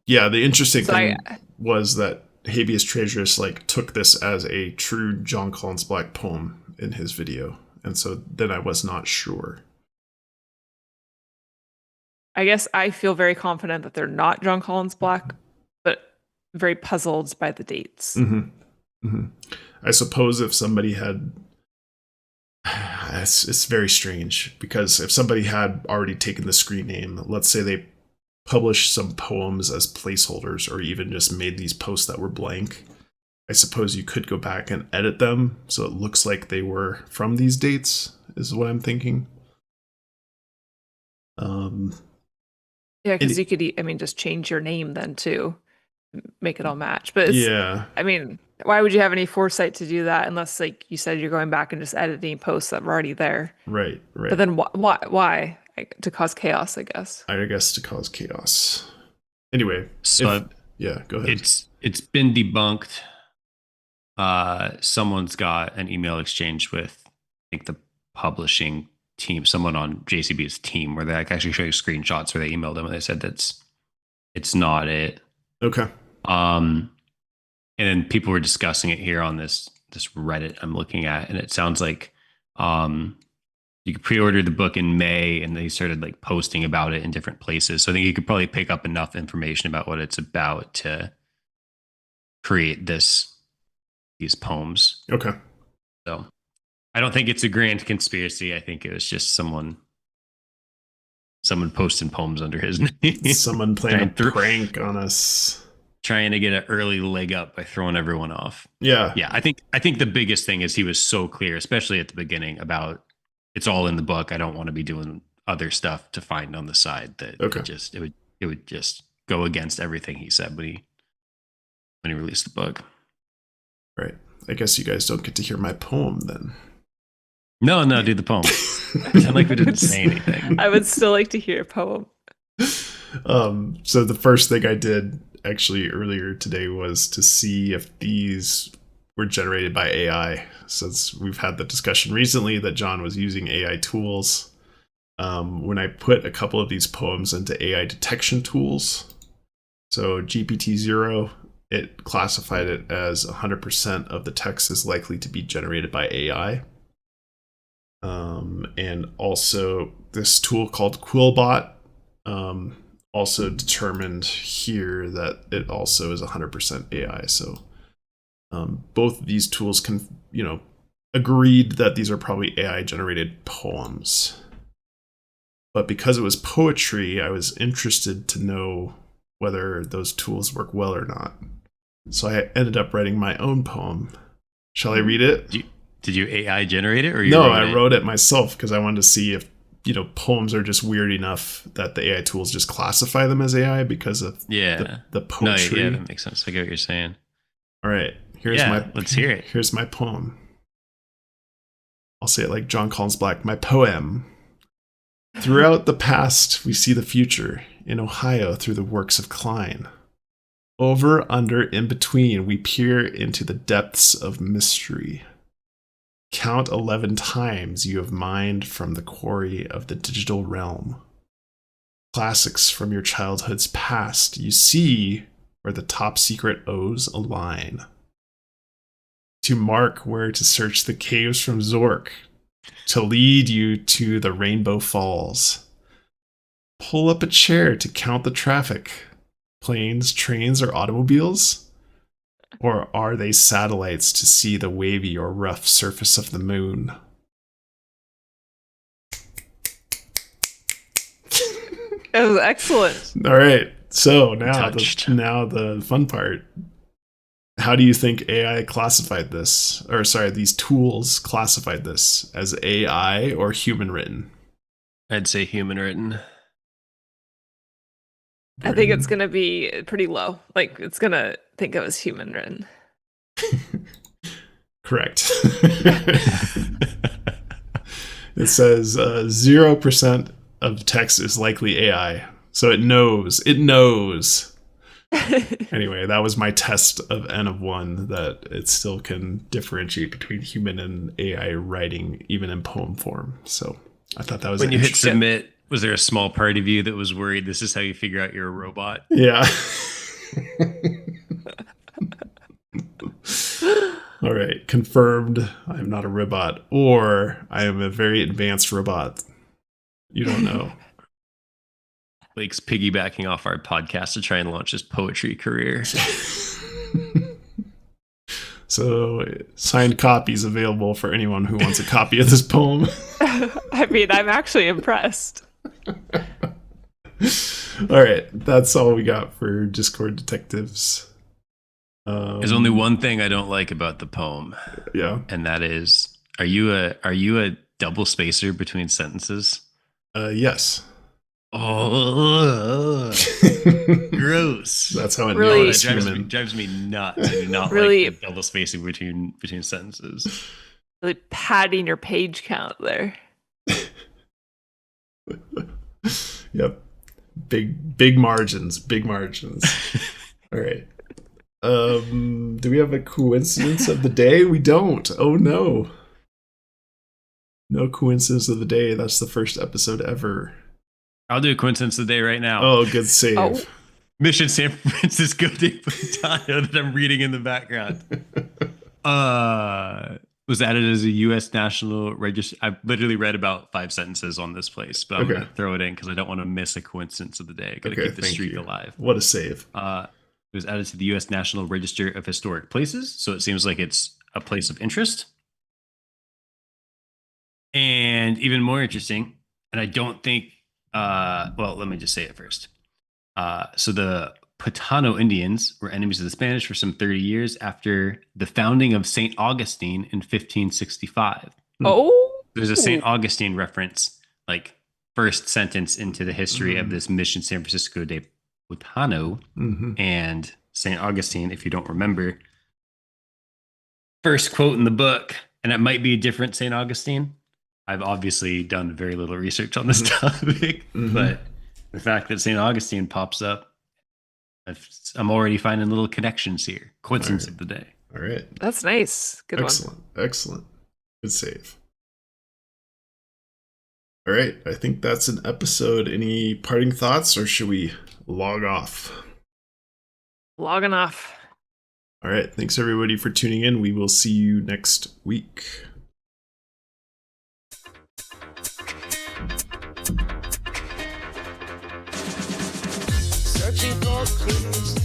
Yeah, the interesting So thing was that Habeas Treasurus took this as a true Jon Collins-Black poem in his video, and so then I was not sure. I guess I feel very confident that they're not Jon Collins-Black, but very puzzled by the dates. Mm-hmm. Mm-hmm. I suppose if somebody had, it's very strange, because if somebody had already taken the screen name, let's say they published some poems as placeholders, or even just made these posts that were blank, I suppose you could go back and edit them so it looks like they were from these dates, is what I'm thinking. Yeah, because you could, just change your name then too, make it all match. But it's, yeah, I mean, why would you have any foresight to do that unless, like you said, you're going back and just editing posts that were already there? right. But then why? To cause chaos, I guess. I guess to cause chaos. Anyway, So yeah, go ahead. It's been debunked. Someone's got an email exchange with, I think, the publishing team, someone on JCB's team, where they actually show you screenshots where they emailed them and they said it's not it. Okay. And then people were discussing it here on this Reddit I'm looking at, and it sounds like you could pre-order the book in May, and they started posting about it in different places. So I think you could probably pick up enough information about what it's about to create these poems. Okay. So I don't think it's a grand conspiracy. I think it was just someone posting poems under his name. Someone playing a prank on us, trying to get an early leg up by throwing everyone off. Yeah. I think the biggest thing is he was so clear, especially at the beginning, about it's all in the book. I don't want to be doing other stuff to find on the side. That it would just go against everything he said when he released the book. Right. I guess you guys don't get to hear my poem then. No, do the poem. Pretend like we didn't say anything. I would still like to hear a poem. So the first thing I did actually earlier today was to see if these were generated by AI, since we've had the discussion recently that Jon was using AI tools. When I put a couple of these poems into AI detection tools, so GPT-0, it classified it as 100% of the text is likely to be generated by AI. And also this tool called Quillbot also determined here that it also is 100% AI. So both of these tools can, agreed that these are probably AI generated poems. But because it was poetry, I was interested to know whether those tools work well or not. So I ended up writing my own poem. Shall I read it? Did you AI generate it, or I wrote it myself because I wanted to see if poems are just weird enough that the AI tools just classify them as AI because of the poetry. No, that makes sense. I get what you're saying. All right, let's hear it. Here's my poem. I'll say it like Jon Collins-Black. My poem. Throughout the past, we see the future. In Ohio, through the works of Klein. Over, under, in between, we peer into the depths of mystery. Count 11 times you have mined from the quarry of the digital realm. Classics from your childhood's past, you see where the top secret O's align. To mark where to search the caves from Zork, to lead you to the Rainbow Falls. Pull up a chair to count the traffic. Planes, trains, or automobiles? Or are they satellites to see the wavy or rough surface of the moon? It was excellent. All right. So now Touched. now the fun part. How do you think AI classified this? Or sorry, these tools classified this as AI or human written? I'd say human written. I think it's going to be pretty low. Like, it's going to think it was human written. Correct. It says 0% of text is likely AI. So it knows. It knows. Anyway, that was my test of N of 1, that it still can differentiate between human and AI writing, even in poem form. So I thought that was When you hit interesting. submit, was there a small part of you that was worried this is how you figure out you're a robot? Yeah. All right. Confirmed. I am not a robot, or I am a very advanced robot. You don't know. Blake's piggybacking off our podcast to try and launch his poetry career. So, signed copies available for anyone who wants a copy of this poem. I mean, I'm actually impressed. All right. That's all we got for Discord Detectives. There's only one thing I don't like about the poem, Yeah. and that is, are you a double spacer between sentences? Yes. Oh, gross. That's how it Really? knows That human. drives me nuts. I do not Really? like the double spacing between sentences. Really padding your page count there. Yep. Big margins. Big margins. All right. Do we have a coincidence of the day? We don't. Oh no. No coincidence of the day. That's the first episode ever. I'll do a coincidence of the day right now. Oh, good save. Oh. Mission San Francisco de Potano that I'm reading in the background. Was added as a U.S. national register. I've literally read about 5 sentences on this place, but I'm Okay. going to throw it in because I don't want to miss a coincidence of the day. Got to Okay, keep the thank streak you. alive. What a save. It was added to the U.S. National Register of Historic Places, so it seems like it's a place of interest. And even more interesting, and I don't think, well, let me just say it first. So the Potano Indians were enemies of the Spanish for some 30 years after the founding of St. Augustine in 1565. Oh. There's a St. Augustine reference, like first sentence into the history of this Mission San Francisco de Potano. Mm-hmm. And St. Augustine, if you don't remember, first quote in the book, and it might be a different St. Augustine. I've obviously done very little research on this topic, but the fact that St. Augustine pops up, I'm already finding little connections here. Coincidence of the day. All right. That's nice. Good Excellent. Excellent. Good save. All right. I think that's an episode. Any parting thoughts, or should we log off? one. Logging off. All right. Thanks, everybody, for tuning in. We will see you next week. Searching for clues